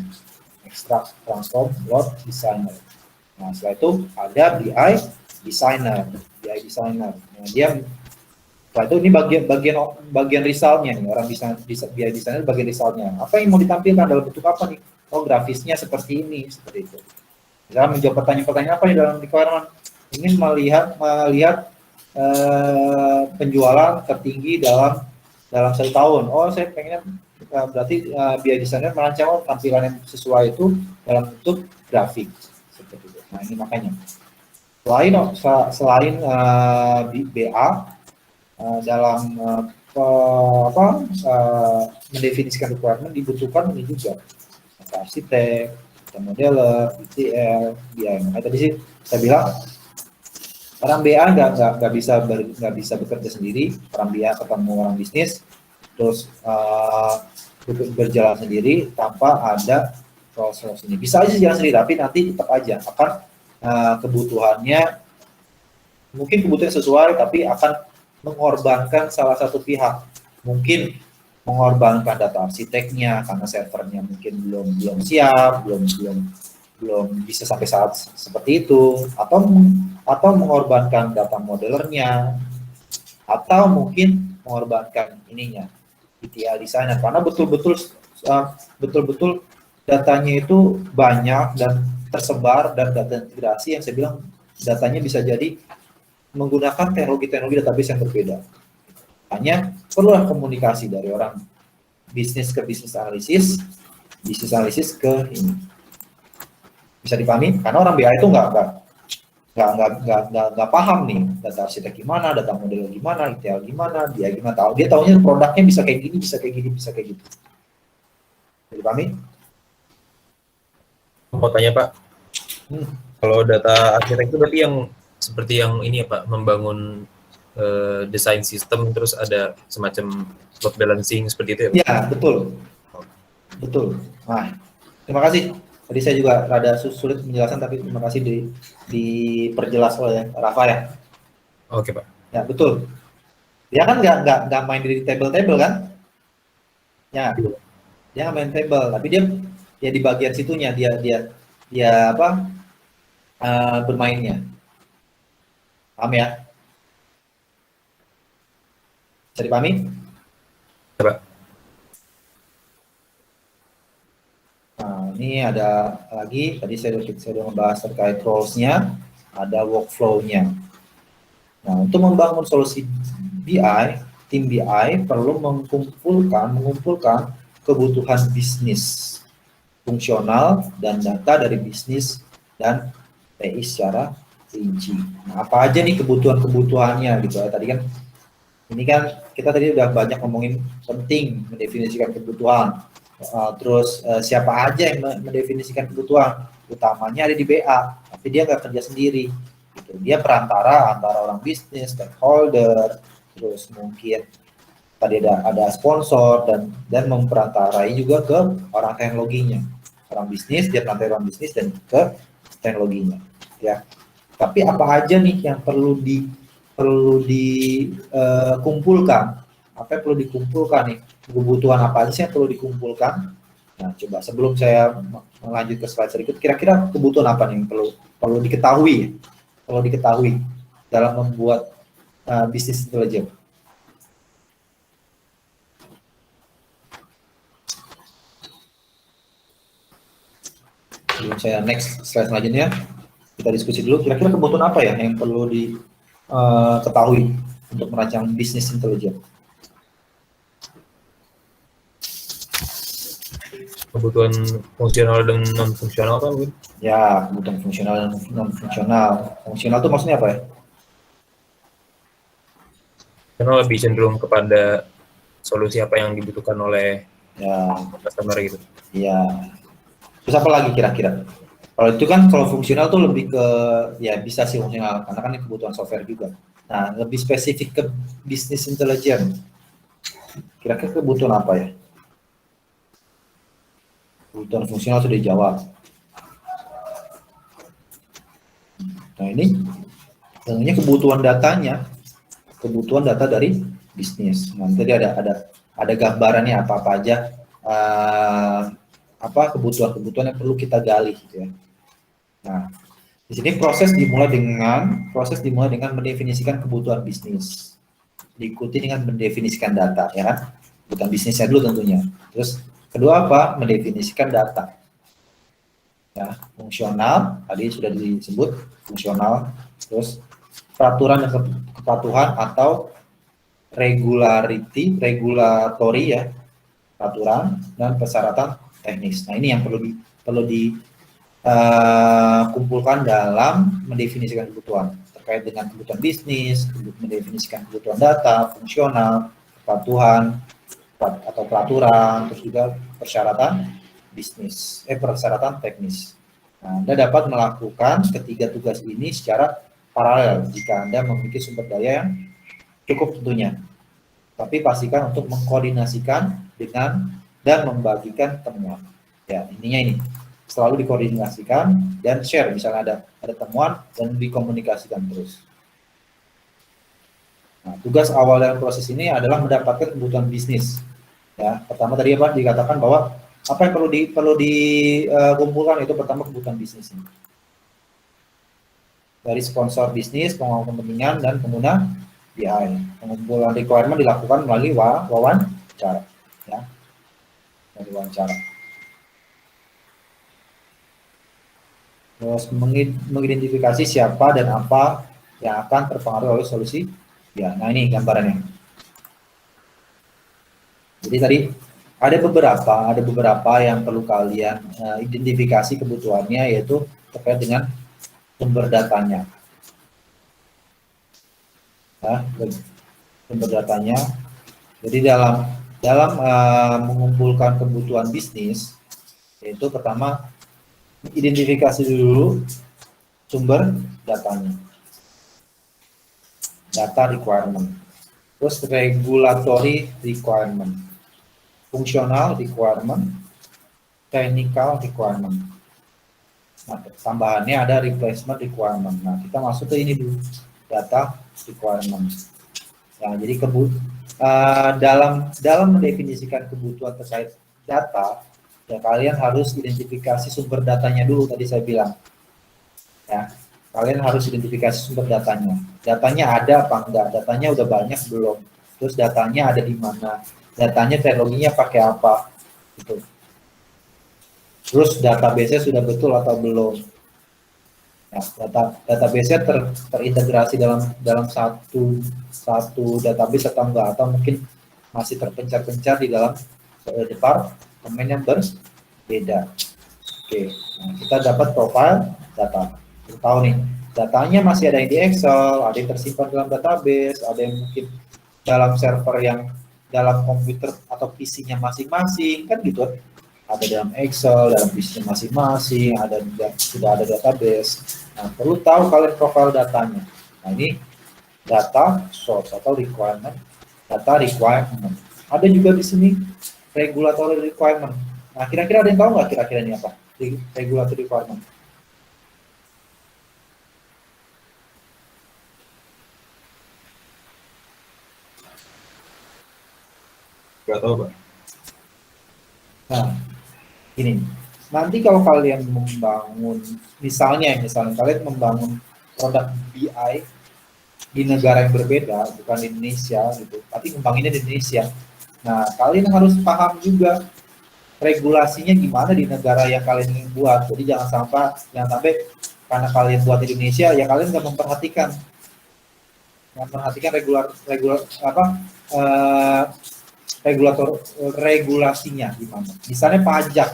extract, transform, load designer. Nah, setelah itu ada BI designer. Nah, dia setelah itu ini bagian resultnya nih, orang bisa BI designer bagian resultnya. Apa yang mau ditampilkan dalam bentuk apa nih? Oh, grafisnya seperti ini, seperti itu. Misalnya menjawab pertanyaan-pertanyaan apa di dalam requirement, ingin melihat penjualan tertinggi dalam 1 tahun. Oh, saya pengen berarti BI designer merancang tampilan yang sesuai itu dalam bentuk grafik seperti itu. Nah, ini makanya selain BA dalam mendefinisikan requirement dibutuhkan ini juga arsitek, modeler, ETL, BI. Nah, tadi sih saya bilang orang BA nggak bisa bekerja sendiri. Orang BA ketemu orang bisnis, terus berjalan sendiri tanpa ada proses ini. Bisa aja jalan sendiri, tapi nanti tetap aja akan kebutuhannya mungkin kebutuhan sesuai, tapi akan mengorbankan salah satu pihak. Mungkin mengorbankan data arsiteknya karena servernya mungkin belum siap, belum bisa sampai saat seperti itu, atau mengorbankan data modelernya, atau mungkin mengorbankan ininya ETL designer karena betul-betul datanya itu banyak dan tersebar, dan data integrasi yang saya bilang datanya bisa jadi menggunakan teknologi database yang berbeda. Hanya perlulah komunikasi dari orang bisnis ke bisnis analisis ke ini. Bisa dipahami? Karena orang BI itu nggak paham nih data arsitek gimana, data model gimana, ETL gimana, dia gimana tahu. Dia tahunya produknya bisa kayak gini, bisa kayak gini, bisa kayak gitu. Bisa dipahami? Mau tanya Pak, kalau data arsitek itu berarti yang seperti yang ini ya Pak, membangun desain sistem terus ada semacam load balancing seperti itu ya Pak? Ya, betul. Nah, terima kasih. Tadi saya juga rada sulit menjelaskan, tapi terima kasih diperjelas oleh Rafa ya. Oke Pak. Ya, betul. Dia kan nggak main di table kan? Ya, dia nggak main table, tapi dia di bagian situnya dia bermainnya. Paham ya? Bisa dipahami? Pak. Nah, ini ada lagi, tadi saya sudah membahas terkait roles-nya, ada workflow-nya. Nah, untuk membangun solusi BI, tim BI perlu mengumpulkan kebutuhan bisnis, fungsional, dan data dari bisnis dan TI secara rinci. Nah, apa aja nih kebutuhannya gitu ya. Tadi kan ini kan kita tadi udah banyak ngomongin penting mendefinisikan kebutuhan. Terus siapa aja yang mendefinisikan kebutuhan? Utamanya ada di BA, tapi dia nggak kerja sendiri. Gitu. Dia perantara antara orang bisnis, stakeholder, terus mungkin tadi ada sponsor dan memperantarai juga ke orang teknologinya. Orang bisnis, dia perantarai orang bisnis dan ke teknologinya. Ya. Tapi apa aja nih yang perlu dikumpulkan? Apa yang perlu dikumpulkan nih? Kebutuhan apa aja sih yang perlu dikumpulkan? Nah, coba sebelum saya melanjut ke slide berikut, kira-kira kebutuhan apa nih yang perlu diketahui? Perlu diketahui dalam membuat bisnis intelijen. Sebelum saya next slide selanjutnya, kita diskusi dulu kira-kira kebutuhan apa ya yang perlu diketahui untuk merancang bisnis intelijen. Kebutuhan fungsional dan non fungsional kan gitu. Ya, kebutuhan fungsional dan non fungsional. Fungsional itu maksudnya apa ya? Karena lebih cenderung kepada solusi apa yang dibutuhkan oleh Ya, customer gitu. iya. Terus apa lagi kira-kira? Kalau itu kan kalau fungsional tuh lebih ke ya bisa sih fungsional karena kan ini kebutuhan software juga. Nah, lebih spesifik ke bisnis intelijen. Kira-kira kebutuhan apa ya? Kebutuhan fungsional sudah dijawab. Nah, ini tentunya kebutuhan datanya, kebutuhan data dari bisnis. Nanti tadi ada gambarannya apa aja kebutuhan-kebutuhan yang perlu kita gali gitu ya. Nah, di sini proses dimulai dengan mendefinisikan kebutuhan bisnis. Diikuti dengan mendefinisikan data ya kan. Kebutuhan bisnisnya dulu tentunya. Terus kedua apa? Mendefinisikan data. Ya, fungsional tadi sudah disebut fungsional, terus peraturan dan kepatuhan atau regulatori ya, peraturan dan persyaratan teknis. Nah, ini yang perlu dikumpulkan dalam mendefinisikan kebutuhan terkait dengan kebutuhan bisnis, mendefinisikan kebutuhan data, fungsional, kepatuhan atau peraturan, terus juga persyaratan bisnis, persyaratan teknis. Nah, Anda dapat melakukan ketiga tugas ini secara paralel jika Anda memiliki sumber daya yang cukup tentunya. Tapi pastikan untuk mengkoordinasikan dengan dan membagikan temuan. Ya, intinya ini selalu dikoordinasikan dan share. Misalnya ada temuan dan dikomunikasikan terus. Nah, tugas awal dalam proses ini adalah mendapatkan kebutuhan bisnis. Ya, pertama tadi apa dikatakan bahwa apa yang perlu dikumpulkan itu pertama kebutuhan bisnis ini. Dari sponsor bisnis, pengawal kepentingan dan pengguna BI. Pengumpulan requirement dilakukan melalui wawancara, ya. Dari wawancara. Terus mengidentifikasi siapa dan apa yang akan terpengaruh oleh solusi. Ya, nah ini gambarannya. Jadi tadi ada beberapa yang perlu kalian identifikasi kebutuhannya, yaitu terkait dengan sumber datanya. Nah, sumber datanya. Jadi dalam mengumpulkan kebutuhan bisnis, yaitu pertama identifikasi dulu sumber datanya, data requirement, terus regulatory requirement, functional requirement, technical requirement. Nah, tambahannya ada replacement requirement. Nah, kita masuk ke ini dulu, data requirement. Nah, jadi dalam mendefinisikan kebutuhan terkait data, ya kalian harus identifikasi sumber datanya dulu. Tadi saya bilang, ya kalian harus identifikasi sumber datanya. Datanya ada apa enggak? Datanya udah banyak belum? Terus datanya ada di mana? Datanya teknologinya pakai apa? Gitu. Terus database-nya sudah betul atau belum? Ya, database-nya terintegrasi dalam satu database atau enggak, atau mungkin masih terpencar-pencar di dalam departemen yang berbeda. Oke, nah, kita dapat profile data. Kita tahu nih, datanya masih ada yang di Excel, ada yang tersimpan dalam database, ada yang mungkin dalam server yang dalam komputer atau PC-nya masing-masing, kan gitu. ada dalam Excel, dalam bisnis masing-masing, sudah ada database. Nah, perlu tahu kalian profil datanya. Nah, ini data source atau requirement, data requirement. Ada juga di sini regulatory requirement. Nah, kira-kira ada yang tahu nggak kira-kira ini apa? Regulatory requirement. Nggak tahu, Pak. Nah, ini nanti kalau kalian membangun, misalnya kalian membangun produk BI di negara yang berbeda, bukan di Indonesia gitu, tapi ngembanginnya di Indonesia. Nah, kalian harus paham juga regulasinya gimana di negara yang kalian ingin buat. Jadi jangan sampai karena kalian buat di Indonesia, ya kalian nggak memperhatikan regulasinya gimana. Misalnya pajak.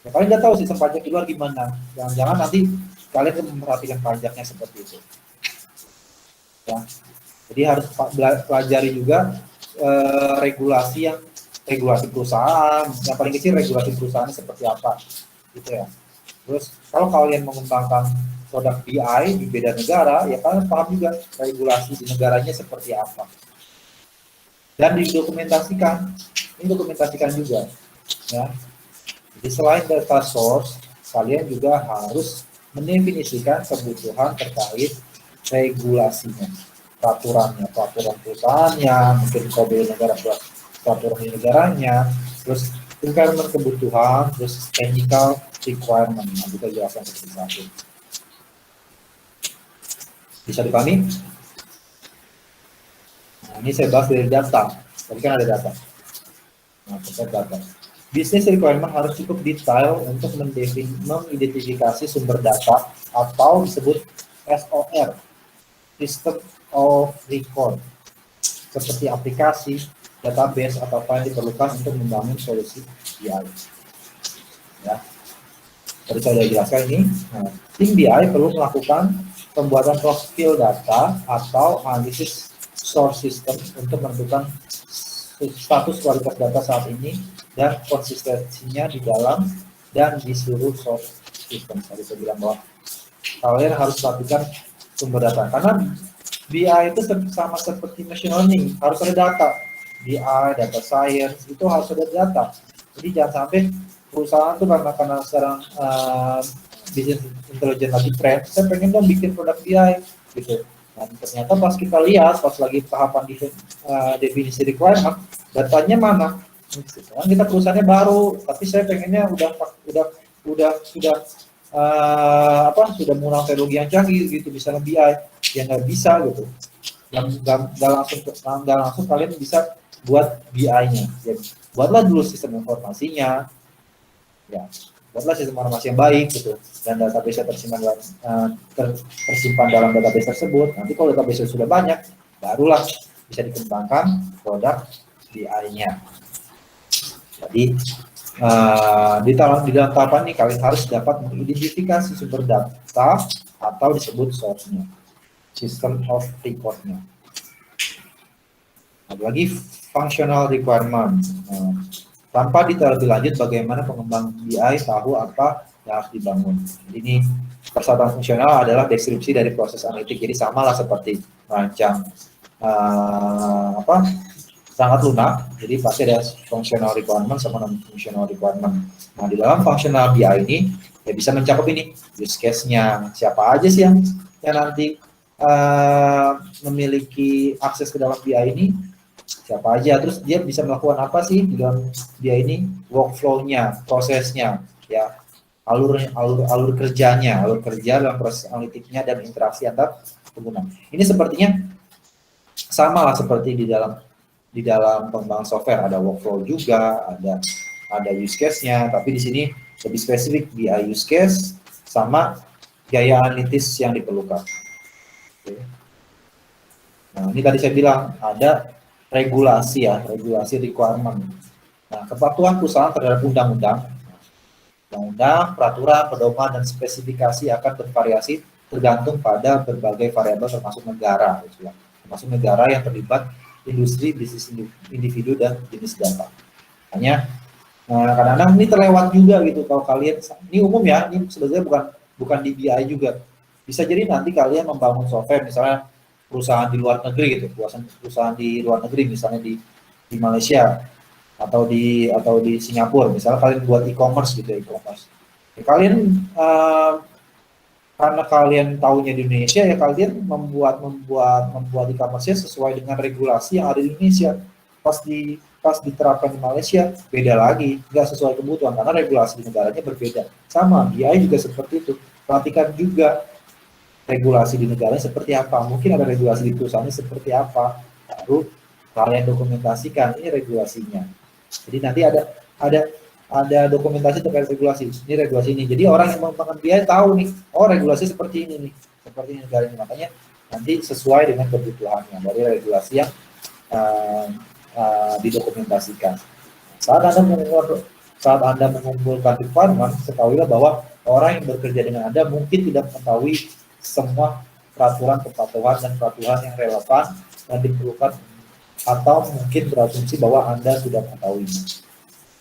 Ya, kalian nggak tahu sistem pajak di luar gimana. Jangan-jangan nanti kalian memperhatikan pajaknya seperti itu. Ya. Jadi harus pelajari juga regulasi perusahaan. Yang paling kecil regulasi perusahaannya seperti apa, gitu ya. Terus kalau kalian mengembangkan produk BI di beda negara, ya kalian paham juga regulasi di negaranya seperti apa. Dan didokumentasikan, ini dokumentasikan juga, ya. Jadi selain data source, kalian juga harus mendefinisikan kebutuhan terkait regulasinya, peraturan perusahaannya, mungkin kode negara peraturan di negaranya, terus requirement kebutuhan, terus technical requirement. Nah, kita jelaskan satu-satu. Bisa dipahami? Nah, ini saya bahas dari data. Tadi kan ada data. Nah, kita data. Business requirement harus cukup detail untuk mengidentifikasi sumber data atau disebut SOR, System of Record, seperti aplikasi, database, atau apa yang diperlukan untuk membangun solusi BI. Ya. Tadi saya sudah jelaskan ini. Nah, tim BI perlu melakukan pembuatan profil data atau analisis source system untuk menentukan status kualitas data saat ini dan konsistensinya di dalam dan di seluruh source system. Tadi saya bilang bahwa kalian harus perhatikan sumber data, karena BI itu sama seperti machine learning, harus ada data. BI, data science, itu harus ada data. Jadi jangan sampai perusahaan tuh karena sekarang business intelligence lagi tren, saya pengen dong bikin produk BI gitu. Nah, ternyata pas kita lihat, pas lagi tahapan definisi requirement, datanya mana? Sekarang kita perusahaannya baru, tapi saya pengennya sudah menggunakan teknologi yang canggih gitu, misalnya BI, yang nggak bisa gitu. Nggak langsung kalian bisa buat BI-nya. Ya, buatlah dulu sistem informasinya, ya, buatlah sistem informasi yang baik gitu, dan database tersimpan dalam database tersebut. Nanti kalau database sudah banyak, barulah bisa dikembangkan produk BI-nya. Jadi di dalam tahapan ini kalian harus dapat mengidentifikasi sumber data atau disebut source-nya, system of record-nya. Ada lagi functional requirement. Tanpa detail lebih lanjut bagaimana pengembang BI tahu apa yang harus dibangun. Jadi ini persyaratan fungsional adalah deskripsi dari proses analitik. Jadi samalah seperti merancang sangat lunak. Jadi pasti ada functional requirement sama non-functional requirement. Nah, di dalam functional BI ini ya bisa mencakup ini use case-nya, siapa aja sih yang nanti memiliki akses ke dalam BI ini, siapa aja, terus dia bisa melakukan apa sih di dalam BI ini, workflow-nya, prosesnya, ya, alur kerja dalam proses analitiknya dan interaksi antar pengguna. Ini sepertinya sama lah seperti di dalam pengembangan software, ada workflow juga, ada use case-nya, tapi di sini lebih spesifik BI use case sama gaya analitis yang diperlukan. Oke. Nah, ini tadi saya bilang ada regulasi requirement. Nah, kepatuhan perusahaan terhadap undang-undang, peraturan, pedoman, dan spesifikasi akan bervariasi tergantung pada berbagai variabel termasuk negara, termasuk negara yang terlibat, industri, bisnis individu, dan jenis data. Hanya Nah, kadang-kadang ini terlewat juga gitu kalau kalian, ini umum ya, ini sebenarnya bukan di BI juga. Bisa jadi nanti kalian membangun software misalnya perusahaan di luar negeri gitu, perusahaan di luar negeri misalnya di Malaysia atau di Singapura, misalnya kalian buat e-commerce gitu ya, e-commerce. Ya, kalian karena kalian tahunya di Indonesia ya kalian membuat e-commerce sesuai dengan regulasi yang ada di Indonesia. Pas diterapkan di Malaysia beda lagi, nggak sesuai kebutuhan karena regulasi di negaranya berbeda. Sama BI juga seperti itu. Perhatikan juga regulasi di negaranya seperti apa. Mungkin ada regulasi di perusahaannya seperti apa. Baru kalian dokumentasikan ini regulasinya. Jadi nanti ada dokumentasi terkait regulasi. Ini regulasi ini. Jadi orang yang menggunakan BI tahu nih, oh regulasi seperti ini nih, seperti ini negara ini. Makanya nanti sesuai dengan kebutuhannya dari regulasi yang didokumentasikan. Saat Anda mengumpulkan requirement, ketahuilah bahwa orang yang bekerja dengan Anda mungkin tidak mengetahui semua peraturan kepatuhan dan peraturan yang relevan dan diperlukan, atau mungkin berasumsi bahwa Anda sudah mengetahuinya.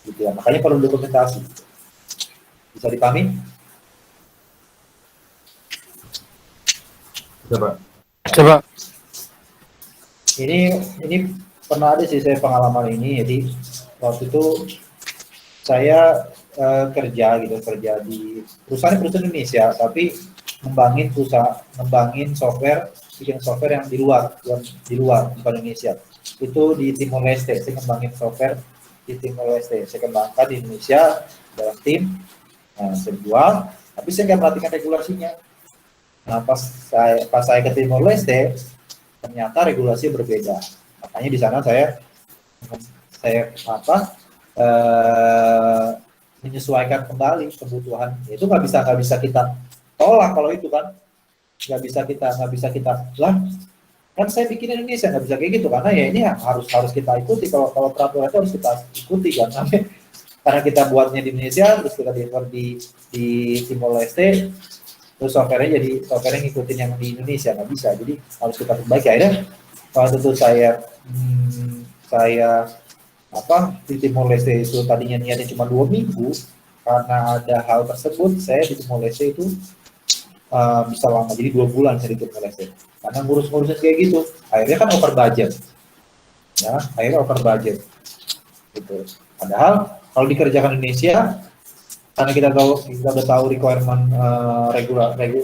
Gitu ya. Makanya perlu dokumentasi. Bisa dipahami? Coba. Ini pernah ada sih saya pengalaman ini. Jadi waktu itu saya kerja di perusahaan Indonesia, tapi ngembangin software, bikin software yang di luar bukan Indonesia. Itu di Timor Leste. Saya ngembangin software di Timor Leste. Saya kembangkan di Indonesia dalam tim. Nah, saya jual, tapi saya nggak perhatikan regulasinya. Nah, pas saya ke Timor Leste, ternyata regulasi berbeda. Makanya di sana saya menyesuaikan kembali kebutuhan. Itu nggak bisa kita tolak kalau itu kan, nggak bisa kita lah. Kan saya bikin Indonesia nggak bisa kayak gitu karena ya ini harus kita ikuti. Kalau peraturan itu harus kita ikuti kan. Karena kita buatnya di Indonesia, terus kita deliver di Timor Leste, terus software-nya jadi software yang ngikutin yang di Indonesia, nggak bisa. Jadi harus kita perbaiki. Akhirnya waktu itu saya di Timor Leste itu tadinya niatnya cuma 2 minggu, karena ada hal tersebut saya di Timor Leste itu bisa lama, jadi 2 bulan saya di Timor Leste karena ngurus-ngurusin kayak gitu. Akhirnya kan over budget ya, gitu. Padahal kalau dikerjakan Indonesia, karena kita udah tahu requirement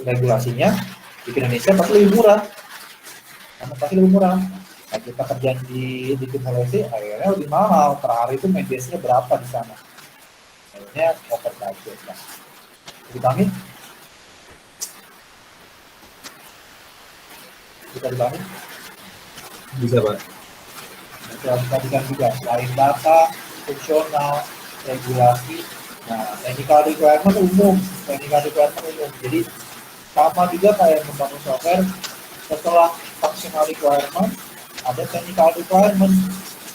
regulasinya, di Indonesia pasti lebih murah. Nah, kita kerjaan di Timor Leste akhirnya lebih mahal. Per hari itu mediasnya berapa di sana? Akhirnya over budget. Nah, dipahami? Bisa dipahami? Bisa, Pak. Nah, kita juga selain data, fungsional, regulasi. Nah, technical requirement umum. Jadi sama juga kayak membangun software, setelah functional requirement ada technical requirement.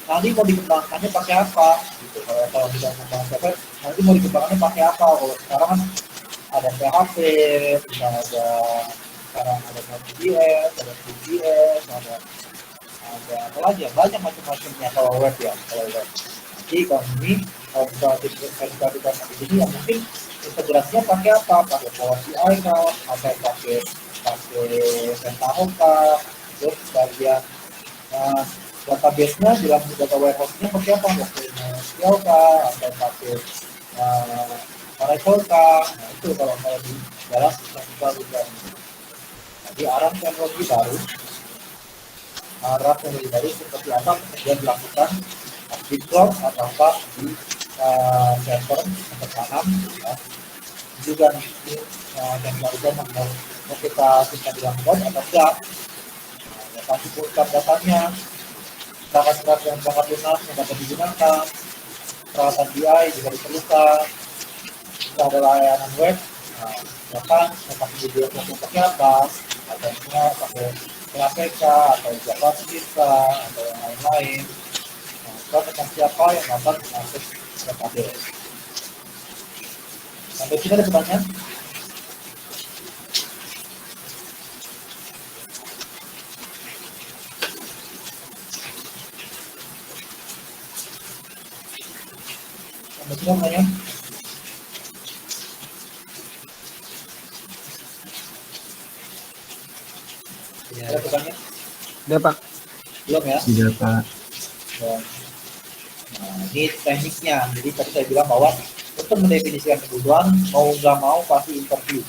Nanti mau dikembangkannya pakai apa? Gitu. Kalau kita membangun software, nanti mau dikembangkannya pakai apa? Kalau sekarang kan ada PHP, sekarang ada Node.js, ada Vue.js, ada apa lagi ya, banyak macam-macamnya kalau web ya. Nanti kalau ini kalau kita di sini ya mungkin integrasinya pakai apa? Pakai Power BI atau pakai Pentahoka, terus bagian database-nya di dalam data warehouse-nya pakai apa? Pakai SQL atau pakai Oracle. Nah itu kalau di dalam sistem baru. Jadi arah teknologi baru seperti apa yang dilakukan di cloud atau apa di server pertahanan ya. Juga nanti yang baru mau kita simpan di dalam cloud atau enggak, kasih pusat datanya, perangkat yang sangat lunas yang dapat digunakan, peralatan BI juga diperlukan, kita ada layanan web, bahkan pakai video pakai apa, adanya pakai PHP atau JavaScript atau yang lain-lain. Nah, tentang siapa yang dapat mengakses database. Sampai sini ada pertanyaan? Masih namanya? Ada pertanyaan? Udah Pak. Belum ya? Sudah Pak. Ya. Nah, ini tekniknya. Jadi tadi saya bilang bahwa untuk mendefinisikan kebutuhan, mau nggak mau pasti interview.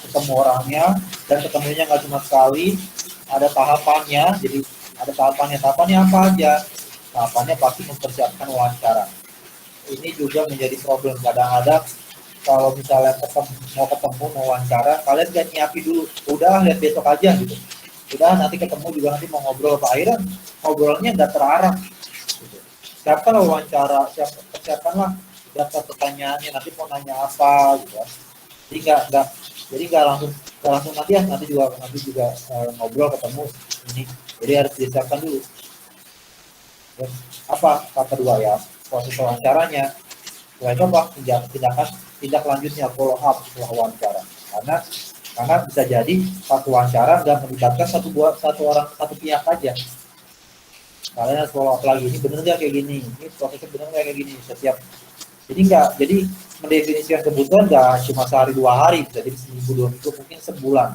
Ketemu orangnya, dan ketemunya nggak cuma sekali, ada tahapannya. Jadi ada tahapannya apa aja? Tahapannya pasti mempersiapkan wawancara. Ini juga menjadi problem kadang-kadang kalau misalnya mau ketemu mau wawancara, kalian gak nyiapin dulu, udah lihat besok aja gitu. Udah nanti ketemu juga nanti mau ngobrol apa, akhirnya ngobrolnya nggak terarah. Gitu. Siapkanlah wawancara, siapkanlah daftar pertanyaannya, nanti mau nanya apa gitu. Jadi nggak langsung nanti juga ngobrol ketemu ini. Jadi harus disiapkan dulu. Ya, apa kedua ya, proses wawancaranya. Setelah itu apa tindak lanjutnya, follow up setelah wawancara. Karena bisa jadi satu wawancara nggak melibatkan satu pihak aja. Kalian harus follow up lagi, ini bener nggak kayak gini, ini prosesnya bener nggak kayak gini setiap. Jadi mendefinisikan kebutuhan nggak cuma sehari 2 hari, bisa jadi seminggu 2 minggu, mungkin sebulan.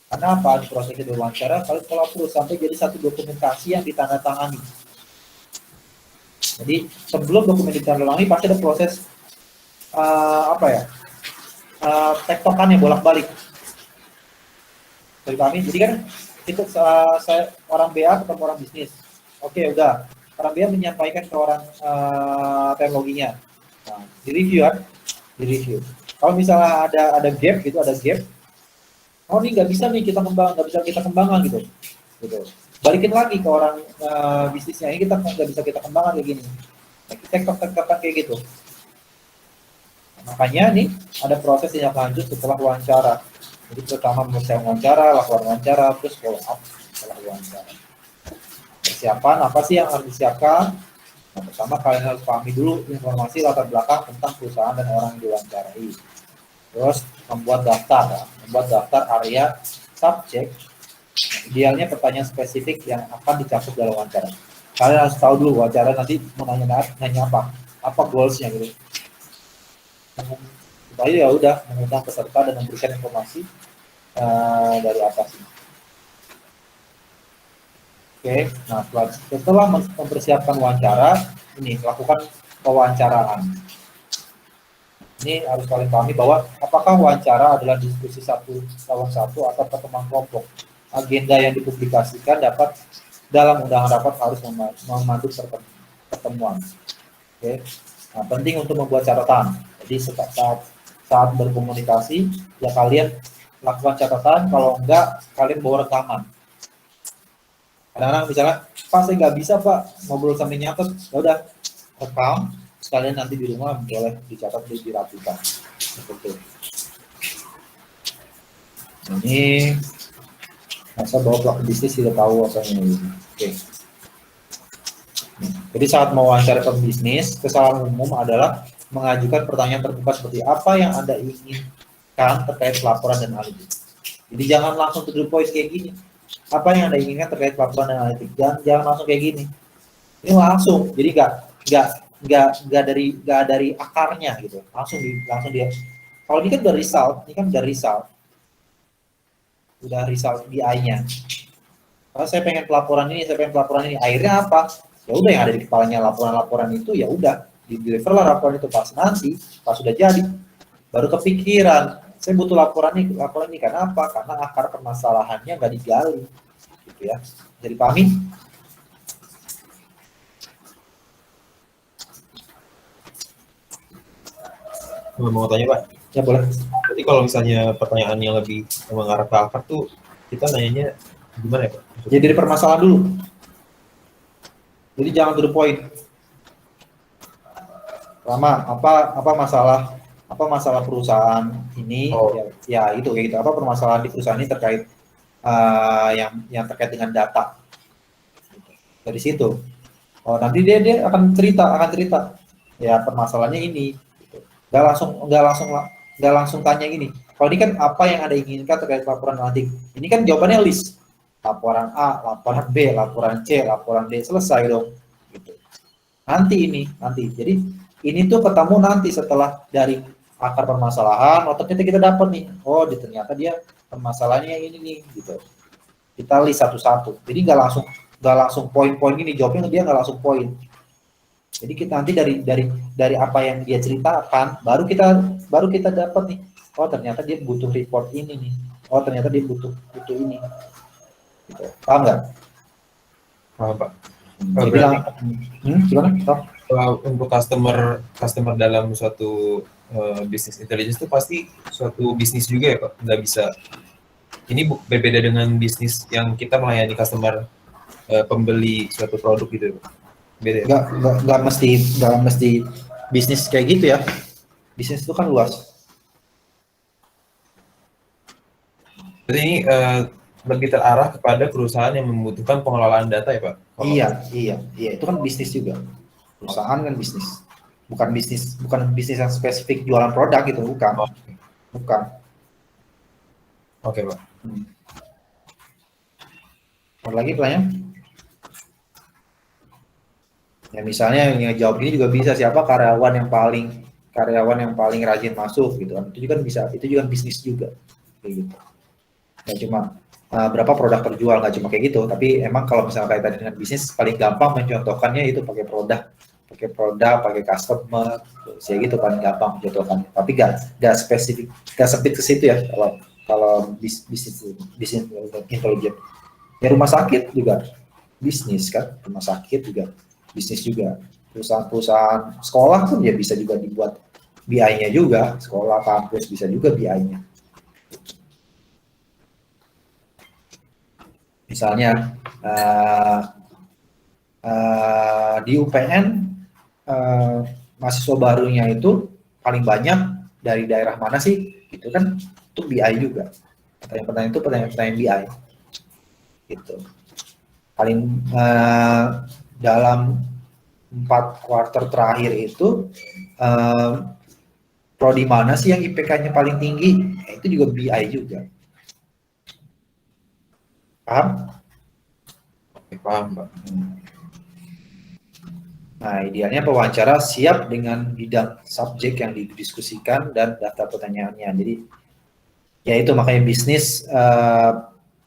Karena apa? Di prosesnya wawancara kalian follow up terus sampai jadi satu dokumentasi yang ditandatangani. Jadi sebelum dokumen ditandatangani pasti ada proses tektokannya bolak-balik. Dari kami, jadi kan itu saya orang BA ketemu orang bisnis. Oke, udah. Orang BA menyampaikan ke orang teknologinya. Nah, di review. Kalau misalnya ada gap gitu, oh ini nggak bisa kita kembangkan gitu. Balikin lagi ke orang bisnisnya, ini kita nggak bisa kita kembangkan kayak gini. Nah, tektokan kayak gitu. Makanya nih ada proses yang lanjut setelah wawancara. Jadi pertama mempersiapkan wawancara, lakukan wawancara, terus follow up setelah wawancara. Persiapan apa sih yang harus disiapkan? Nah, pertama kalian harus pahami dulu informasi latar belakang tentang perusahaan dan orang yang diwawancarai. Terus membuat daftar area subjek. Idealnya pertanyaan spesifik yang akan dicakup dalam wawancara. Kalian harus tahu dulu wawancara nanti mau nanya apa goalsnya gitu. Supaya ya udah mengundang peserta dan memberikan informasi dari atas ini. Oke, nah setelah mempersiapkan wawancara, ini lakukan pewawancaraan. Ini harus kalian pahami bahwa apakah wawancara adalah diskusi satu lawan satu atau pertemuan kelompok. Agenda yang dipublikasikan dalam undangan rapat harus memandu pertemuan. Oke, nah penting untuk membuat catatan. Jadi saat berkomunikasi, ya kalian lakukan catatan, kalau enggak, kalian bawa rekaman. Kadang-kadang misalnya, Pak saya nggak bisa Pak, ngobrol sambil nyatet, ya udah rekam, sekalian nanti di rumah boleh dicatat, dirapikan. Seperti itu. Ini, masa bawa pelaku bisnis tidak tahu apa ini. Oke. Jadi saat mewawancara pebisnis, kesalahan umum adalah mengajukan pertanyaan terbuka seperti apa yang Anda inginkan terkait pelaporan dan analitik. Jadi jangan langsung to the point kayak gini. Apa yang Anda inginkan terkait pelaporan dan analitik? Jangan langsung kayak gini. Ini langsung. Jadi nggak dari akarnya gitu. Langsung dia. Kalau ini kan udah result. Udah result BI-nya. Kalau saya pengen pelaporan ini. Akhirnya apa? Ya udah yang ada di kepalanya laporan itu ya udah. Di deliver lah laporan itu pas sudah jadi baru kepikiran saya butuh laporan ini karena apa? Karena akar permasalahannya nggak digali gitu ya. Jadi pahami? Mau tanya Pak? Ya boleh. Jadi kalau misalnya pertanyaan yang lebih mengarah ke akar tuh kita nanyanya gimana ya Pak? Jadi dari permasalahan dulu. Jadi jangan to the point. Pertama, apa masalah perusahaan ini? Ya itu kayak gitu. Apa permasalahan di perusahaan ini terkait yang terkait dengan data? Dari situ. Oh nanti dia akan cerita. Ya permasalahannya ini. Nggak langsung tanya gini. Kalau ini kan apa yang Anda inginkan terkait laporan analitik? Ini kan jawabannya list. Laporan A, laporan B, laporan C, laporan D, selesai dong. Gitu. nanti. Jadi ini tuh ketemu nanti setelah dari akar permasalahan, oh ternyata kita dapat nih, oh ternyata dia permasalahannya yang ini nih, gitu. Kita list satu-satu. Jadi nggak langsung poin-poin ini jawabnya, dia nggak langsung poin. Jadi kita nanti dari apa yang dia ceritakan, baru kita dapat nih, oh ternyata dia butuh report ini nih, oh ternyata dia butuh ini. Gitu. Paham nggak? Paham, Pak. Dia bilang, gimana? Untuk customer dalam suatu bisnis intelligence itu pasti suatu bisnis juga ya Pak, nggak bisa. Ini berbeda dengan bisnis yang kita melayani customer pembeli suatu produk gitu, Pak. Beda ya? Nggak mesti bisnis kayak gitu ya. Bisnis itu kan luas. Jadi ini lebih terarah kepada perusahaan yang membutuhkan pengelolaan data ya Pak? Iya, itu kan bisnis juga. Perusahaan kan bisnis. Bukan bisnis yang spesifik jualan produk gitu, bukan. Bukan. Oke, Pak. Ada lagi pertanyaan? Ya misalnya yang jawab ini juga bisa, siapa karyawan yang paling rajin masuk gitu kan. Itu juga bisa, itu juga bisnis juga. Kayak gitu. Ya cuma berapa produk terjual, nggak cuma kayak gitu, tapi emang kalau misalnya kaitan dengan bisnis paling gampang mencontohkannya itu pakai produk, pakai customer, kayak gitu paling gampang mencontohkannya. Tapi nggak spesifik, nggak sempit ke situ ya kalau bisnis intelijen. Ya rumah sakit juga bisnis kan, rumah sakit juga bisnis juga. Perusahaan sekolah pun ya bisa juga dibuat BI-nya juga, sekolah kampus bisa juga BI-nya. Misalnya di UPN mahasiswa barunya itu paling banyak dari daerah mana sih? Itu kan itu BI juga. Pertanyaan itu pertanyaan BI. Gitu. Paling dalam 4 kuartal terakhir itu prodi mana sih yang IPK-nya paling tinggi? Itu juga BI juga. Paham? Oke, paham, Pak. Nah, idealnya pewawancara siap dengan bidang subjek yang didiskusikan dan daftar pertanyaannya. Jadi, ya itu makanya bisnis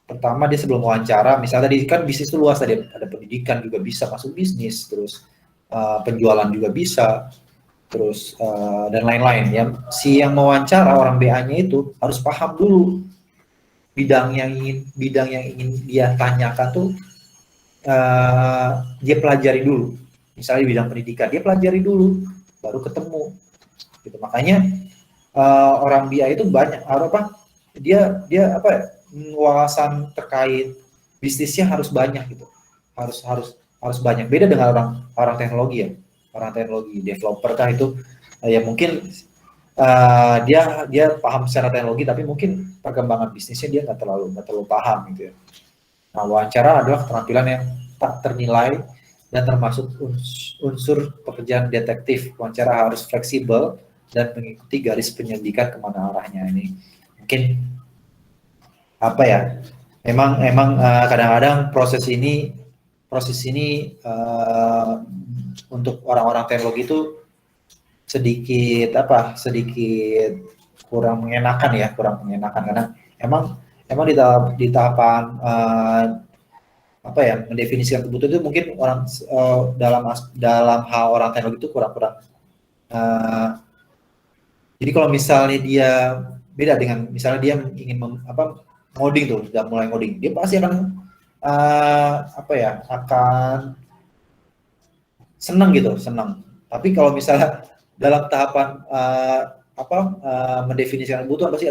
pertama dia sebelum wawancara, misalnya tadi kan bisnis itu luas, tadi ada pendidikan juga bisa masuk bisnis, terus penjualan juga bisa, terus dan lain-lain. Yang mewawancara orang BA-nya itu harus paham dulu bidang yang ingin dia tanyakan tuh dia pelajari dulu. Misalnya di bidang pendidikan dia pelajari dulu, baru ketemu. Gitu. Makanya orang BI itu banyak dia wawasan terkait bisnisnya harus banyak gitu, harus banyak. Beda dengan orang teknologi ya, orang teknologi developer kan itu ya mungkin dia paham secara teknologi tapi mungkin perkembangan bisnisnya dia nggak terlalu paham gitu ya. Nah, wawancara adalah keterampilan yang tak ternilai dan termasuk unsur pekerjaan detektif. Wawancara harus fleksibel dan mengikuti garis penyelidikan kemana arahnya. Ini mungkin apa ya? Memang kadang-kadang proses ini untuk orang-orang teknologi itu sedikit kurang mengenakan karena emang di tahapan mendefinisikan kebutuhan itu mungkin orang dalam hal orang teknologi itu kurang jadi kalau misalnya dia beda dengan misalnya dia ingin ngoding tuh, sudah mulai ngoding, dia pasti akan akan senang. Tapi kalau misalnya dalam tahapan mendefinisikan kebutuhan pasti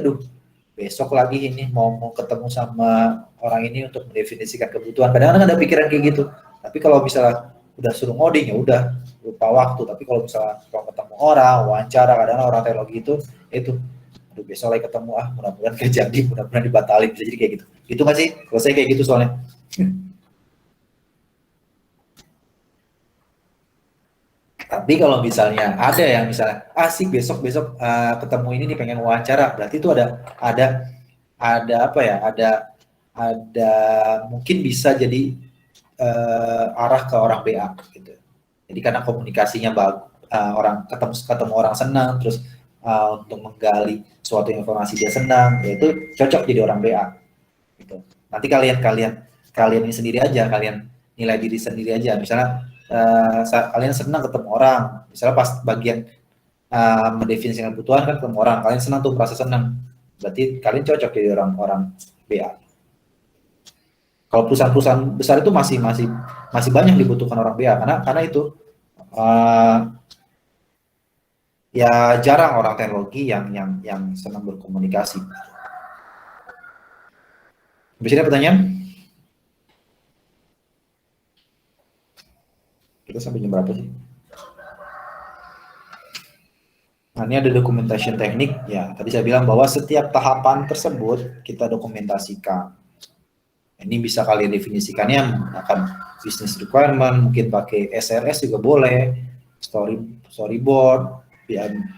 besok lagi ini mau ketemu sama orang ini untuk mendefinisikan kebutuhan. Kadang-kadang ada pikiran kayak gitu. Tapi kalau misalnya udah suruh ngoding ya udah lupa waktu. Tapi kalau misalnya ketemu orang, wawancara, kadang-kadang orang teknologi itu besok lagi ketemu mudah-mudahan gak jadi, mudah-mudahan dibatalin, bisa jadi kayak gitu. Gitu nggak sih? Kalau saya kayak gitu soalnya. Tapi kalau misalnya ada yang misalnya asik besok ketemu ini nih pengen wawancara, berarti itu ada mungkin bisa jadi arah ke orang BA gitu. Jadi karena komunikasinya bagus, orang ketemu orang senang, terus untuk menggali suatu informasi dia senang, ya itu cocok jadi orang BA. Gitu. Nanti kalian ini sendiri aja, kalian nilai diri sendiri aja. Misalnya kalian senang ketemu orang, misalnya pas bagian mendefinisikan kebutuhan kan ketemu orang, kalian senang tuh, merasa senang, berarti kalian cocok jadi orang BA. Kalau perusahaan-perusahaan besar itu masih banyak dibutuhkan orang BA karena itu ya jarang orang teknologi yang senang berkomunikasi. Bisa ada pertanyaan? Kita sampai jam berapa sih? Nah, ini ada documentation teknik. Ya, tadi saya bilang bahwa setiap tahapan tersebut kita dokumentasikan. Ini bisa kalian definisikannya akan business requirement, mungkin pakai SRS juga boleh, storyboard,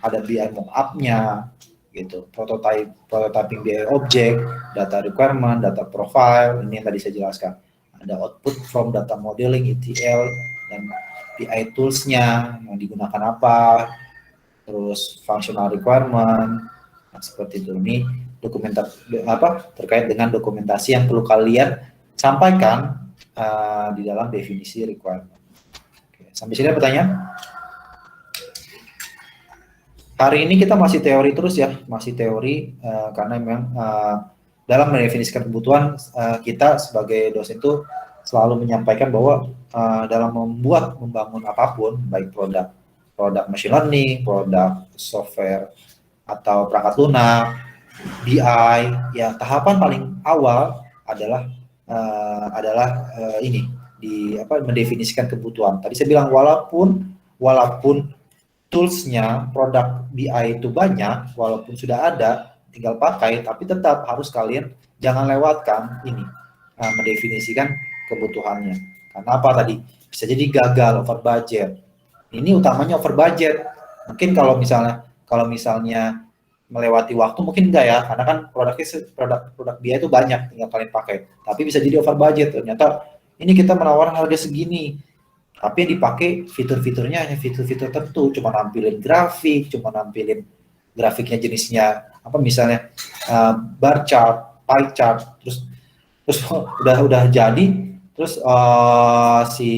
ada BI mockup-nya, gitu, prototyping BI object, data requirement, data profile, ini yang tadi saya jelaskan. Ada output from data modeling, ETL, dan BI tools-nya, yang digunakan apa, terus functional requirement, nah, seperti itu. Ini terkait dengan dokumentasi yang perlu kalian sampaikan di dalam definisi requirement. Oke, sampai sini ada pertanyaan? Hari ini kita masih teori terus ya, masih teori karena memang dalam mendefinisikan kebutuhan kita sebagai dosen itu selalu menyampaikan bahwa dalam membangun apapun, baik produk machine learning, produk software atau perangkat lunak, BI, ya tahapan paling awal adalah mendefinisikan kebutuhan. Tadi saya bilang walaupun tools-nya produk BI itu banyak, walaupun sudah ada, tinggal pakai, tapi tetap harus kalian jangan lewatkan ini mendefinisikan kebutuhannya. Karena apa tadi? Bisa jadi gagal, over budget. Ini utamanya over budget. Mungkin kalau misalnya melewati waktu mungkin enggak ya, karena kan produk BI itu banyak, tinggal kalian pakai. Tapi bisa jadi over budget. Ternyata ini kita menawarkan harga segini, tapi yang dipakai fitur-fiturnya hanya fitur-fitur tertentu, cuma nampilin grafik, grafiknya jenisnya apa, misalnya bar chart, pie chart, terus udah jadi, terus si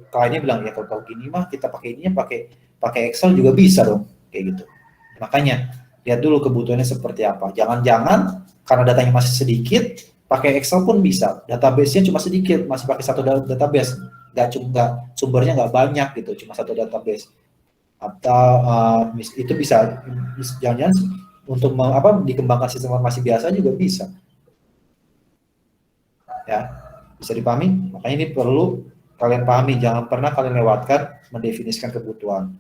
kliennya bilang ya kalau gini mah kita pakai ininya pakai Excel juga bisa dong, kayak gitu. Makanya lihat dulu kebutuhannya seperti apa. Jangan karena datanya masih sedikit, pakai Excel pun bisa. Database-nya cuma sedikit, masih pakai satu database. Sumbernya nggak banyak gitu, cuma satu database. Atau itu bisa jangan-jangan untuk dikembangkan sistem informasi biasa juga bisa. Ya, bisa dipahami? Makanya ini perlu kalian pahami, jangan pernah kalian lewatkan mendefinisikan kebutuhan.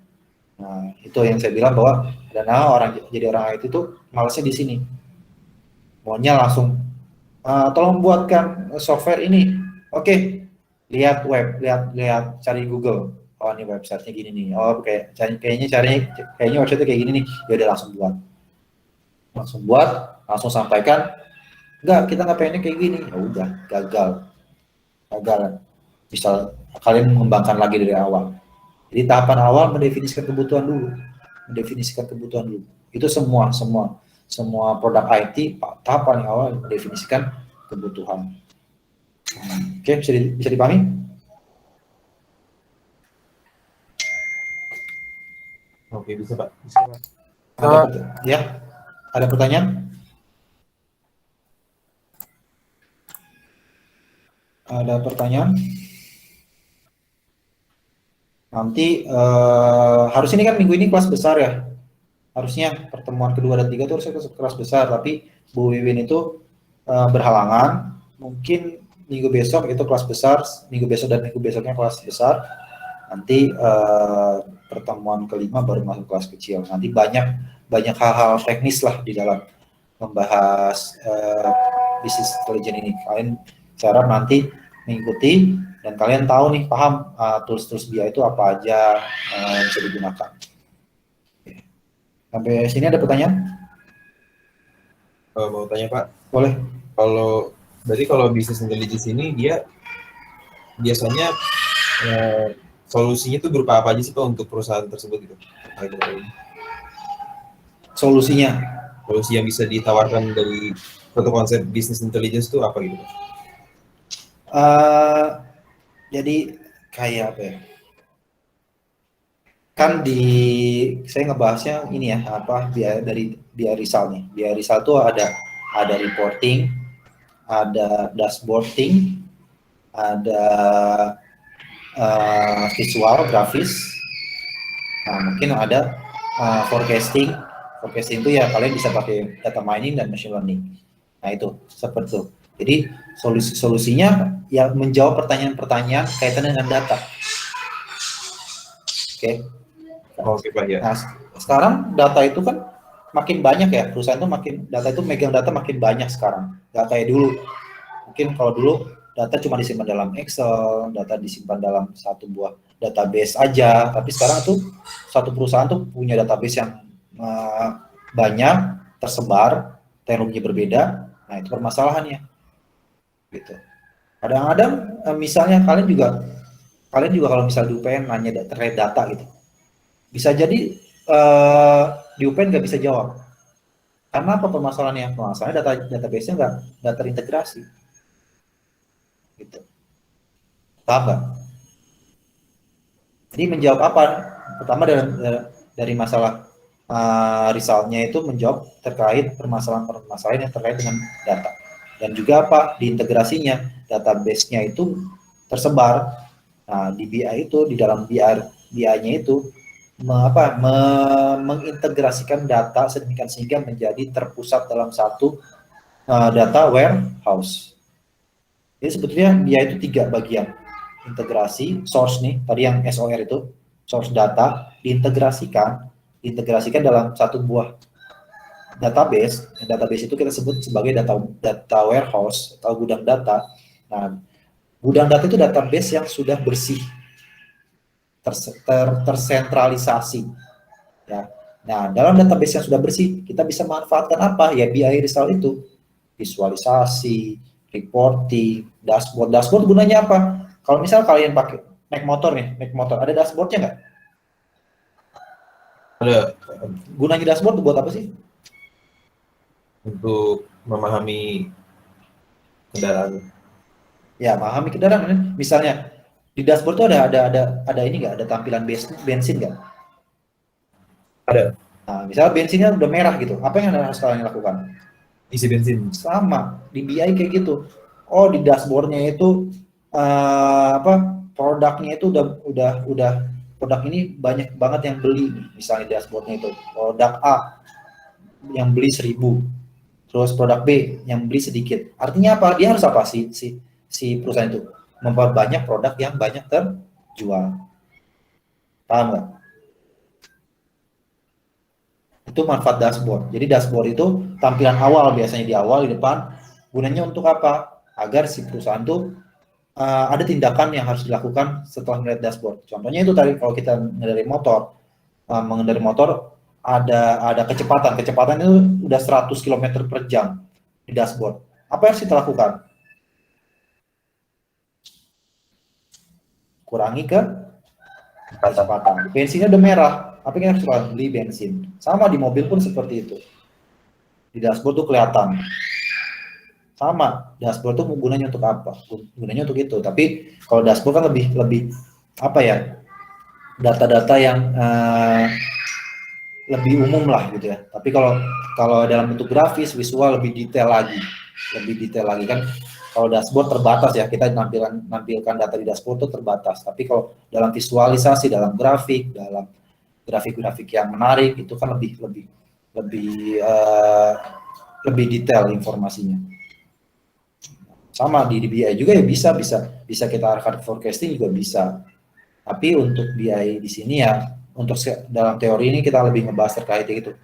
Nah, itu yang saya bilang bahwa orang IT itu malasnya di sini. Maunya langsung tolong buatkan software ini. Oke. Lihat web, lihat cari Google. Oh, ini websitenya gini nih. Oh, kayaknya website kayak gini nih. Ya udah langsung buat, langsung sampaikan. Enggak, kita nggak pengennya kayak gini. Ya udah, gagal. Bisa kalian mengembangkan lagi dari awal. Jadi tahapan awal mendefinisikan kebutuhan dulu. Itu semua produk IT tahapan awal mendefinisikan kebutuhan. Oke, bisa dipahami? Oke, bisa Pak. Ada pertanyaan? Ada pertanyaan? Nanti harus ini kan minggu ini kelas besar ya. Harusnya pertemuan kedua dan 3 itu harusnya kelas besar, tapi Bu Wiwin itu berhalangan. Mungkin minggu besok itu kelas besar, minggu besok dan minggu besoknya kelas besar. Nanti pertemuan kelima baru masuk kelas kecil. Nanti banyak hal-hal teknis lah di dalam membahas business intelligence ini. Kalian cara nanti mengikuti dan kalian tahu nih, paham tools-tools BI itu apa aja yang bisa digunakan. Sampai sini ada pertanyaan? Mau tanya Pak? Boleh. Berarti kalau business intelligence ini dia biasanya solusinya itu berupa apa aja sih Pak untuk perusahaan tersebut gitu? Solusinya, Solusi yang bisa ditawarkan dari suatu konsep business intelligence itu apa gitu Pak? jadi kayak apa ya? Kan saya ngebahasnya ini ya, apa dari BI Result nih. BI Result tuh ada reporting, ada dashboarding, ada visual grafis. Nah, mungkin ada forecasting. Forecasting itu ya kalian bisa pakai data mining dan machine learning. Nah, itu seperti itu. Jadi solusinya ya menjawab pertanyaan-pertanyaan kaitan dengan data. Oke. Oke Pak ya. Nah, sekarang data itu kan makin banyak ya, perusahaan itu megang data makin banyak sekarang. Nggak kayak dulu. Mungkin kalau dulu data cuma disimpan dalam Excel, data disimpan dalam satu buah database aja. Tapi sekarang tuh satu perusahaan tuh punya database yang banyak, tersebar, teknologi berbeda. Nah, itu permasalahannya. Gitu. Kadang-kadang misalnya kalian juga kalau misalnya di UPN nanya terkait data gitu. Bisa jadi di UPN nggak bisa jawab. Karena apa permasalahannya? Permasalahannya database-nya nggak terintegrasi. Gitu. Paham nggak? Jadi menjawab apa? Pertama dari masalah resultnya itu menjawab terkait permasalahan yang terkait dengan data. Dan juga apa? Diintegrasinya, database-nya itu tersebar. Nah, di BI itu, di dalam BI-nya itu mengintegrasikan data sedemikian sehingga menjadi terpusat dalam satu data warehouse. Jadi sebetulnya BI itu 3 bagian. Integrasi, source nih, tadi yang SOR itu, source data, diintegrasikan dalam satu buah database. Database itu kita sebut sebagai data warehouse atau gudang data. Nah, gudang data itu database yang sudah bersih, tersentralisasi. Ya. Nah, dalam database yang sudah bersih, kita bisa manfaatkan apa? Ya BI Result itu. Visualisasi, reporting, dashboard. Dashboard gunanya apa? Kalau misal kalian pakai naik motor, ada dashboardnya nggak? Ada. Gunanya dashboard buat apa sih? Untuk memahami kendaraan. Ya, memahami kendaraan. Misalnya di dashboard itu ada ini nggak? Ada tampilan bensin nggak? Ada. Nah, misalnya bensinnya udah merah gitu. Apa yang harus kalian lakukan? Isi bensin. Sama di BI kayak gitu. Oh, di dashboardnya itu produknya itu udah produk ini banyak banget yang beli, misalnya dashboardnya itu produk A yang beli 1000, terus produk B yang beli sedikit. Artinya apa? Dia harus apa si perusahaan itu memperbanyak produk yang banyak terjual. Paham nggak? Itu manfaat dashboard. Jadi dashboard itu tampilan awal, biasanya di awal, di depan. Gunanya untuk apa? Agar si perusahaan itu ada tindakan yang harus dilakukan setelah melihat dashboard. Contohnya itu tadi kalau kita mengendarai motor, ada kecepatan itu udah 100 km per jam di dashboard. Apa yang harus kita lakukan? Kurangi kecepatan. Bensinnya udah merah, apa yang harus kita beli bensin? Sama di mobil pun seperti itu. Di dashboard tuh kelihatan. Sama, dashboard itu gunanya untuk apa? Gunanya untuk itu. Tapi kalau dashboard kan lebih apa ya? Data-data yang lebih umum lah gitu ya. Tapi kalau dalam bentuk grafis, visual lebih detail lagi kan. Kalau dashboard terbatas ya, kita nampilkan data di dashboard itu terbatas. Tapi kalau dalam visualisasi, dalam grafik yang menarik itu kan lebih detail informasinya. Sama di BI juga ya bisa kita arahkan forecasting juga bisa. Tapi untuk BI di sini ya untuk dalam teori ini kita lebih ngebahas terkait itu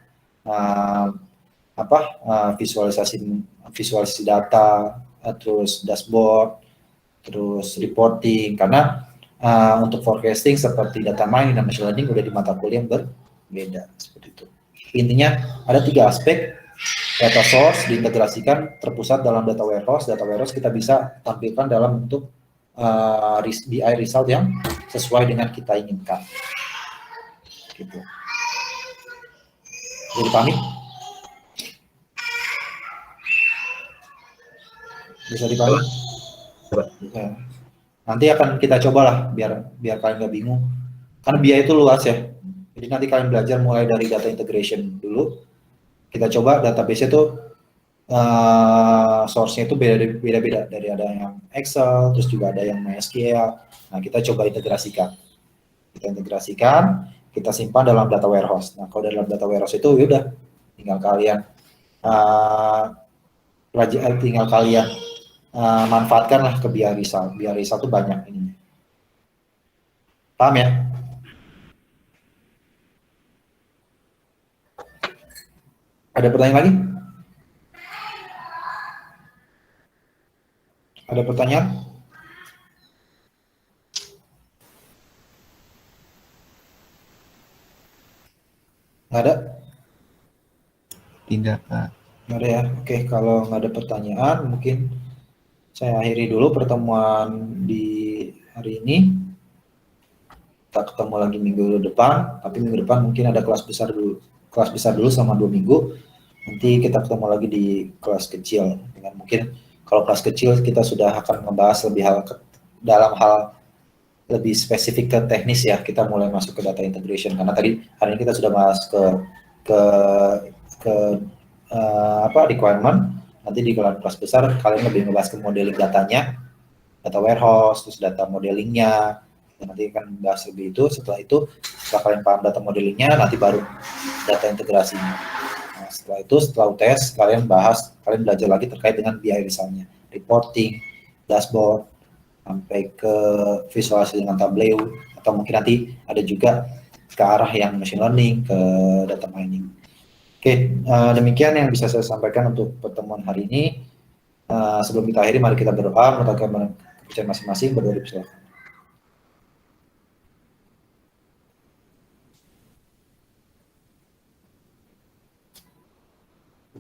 visualisasi data, terus dashboard, terus reporting. Karena untuk forecasting seperti data mining dan machine learning udah di mata kuliah yang berbeda seperti itu. Intinya ada 3 aspek. Data source diintegrasikan terpusat dalam data warehouse kita bisa tampilkan dalam bentuk BI result yang sesuai dengan kita inginkan. Gitu. Jadi pahami? Bisa dipahami? Coba. Ya. Nanti akan kita cobalah biar kalian nggak bingung. Karena BI itu luas ya. Jadi nanti kalian belajar mulai dari data integration dulu. Kita coba database itu source-nya itu beda-beda, dari ada yang Excel, terus juga ada yang MySQL. Nah, kita coba integrasikan. Kita simpan dalam data warehouse. Nah, kalau dalam data warehouse itu ya udah tinggal kalian manfaatkanlah ke BI result. BI result itu banyak ininya. Paham ya? Ada pertanyaan lagi? Ada pertanyaan? Nggak ada? Tidak, Pak. Nggak ada ya? Oke, kalau nggak ada pertanyaan, mungkin saya akhiri dulu pertemuan di hari ini. Kita ketemu lagi minggu depan, tapi minggu depan mungkin ada kelas besar dulu selama 2 minggu. Nanti kita ketemu lagi di kelas kecil. Dengan mungkin kalau kelas kecil kita sudah akan membahas dalam hal lebih spesifik ke teknis ya. Kita mulai masuk ke data integration karena tadi hari ini kita sudah bahas ke requirement. Nanti di kelas besar kalian lebih membahas ke modeling datanya, data warehouse, terus data modelingnya. Nanti akan bahas lebih itu. Setelah kalian paham data modelingnya, nanti baru data integrasinya. Nah, setelah UTS kalian belajar lagi terkait dengan BI misalnya, reporting, dashboard, sampai ke visualisasi dengan Tableau, atau mungkin nanti ada juga ke arah yang machine learning, ke data mining. Oke, demikian yang bisa saya sampaikan untuk pertemuan hari ini. Sebelum kita akhiri, mari kita berdoa, menetapkan kepercayaan masing-masing, berdoa dipersilakan.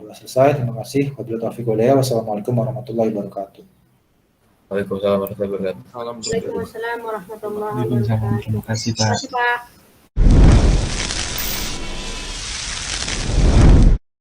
Sudah selesai, terima kasih. Wassalamualaikum warahmatullahi wabarakatuh. Waalaikumsalam warahmatullahi wabarakatuh. Waalaikumsalam warahmatullahi wabarakatuh. Terima kasih, Pak. Terima kasih, Pak.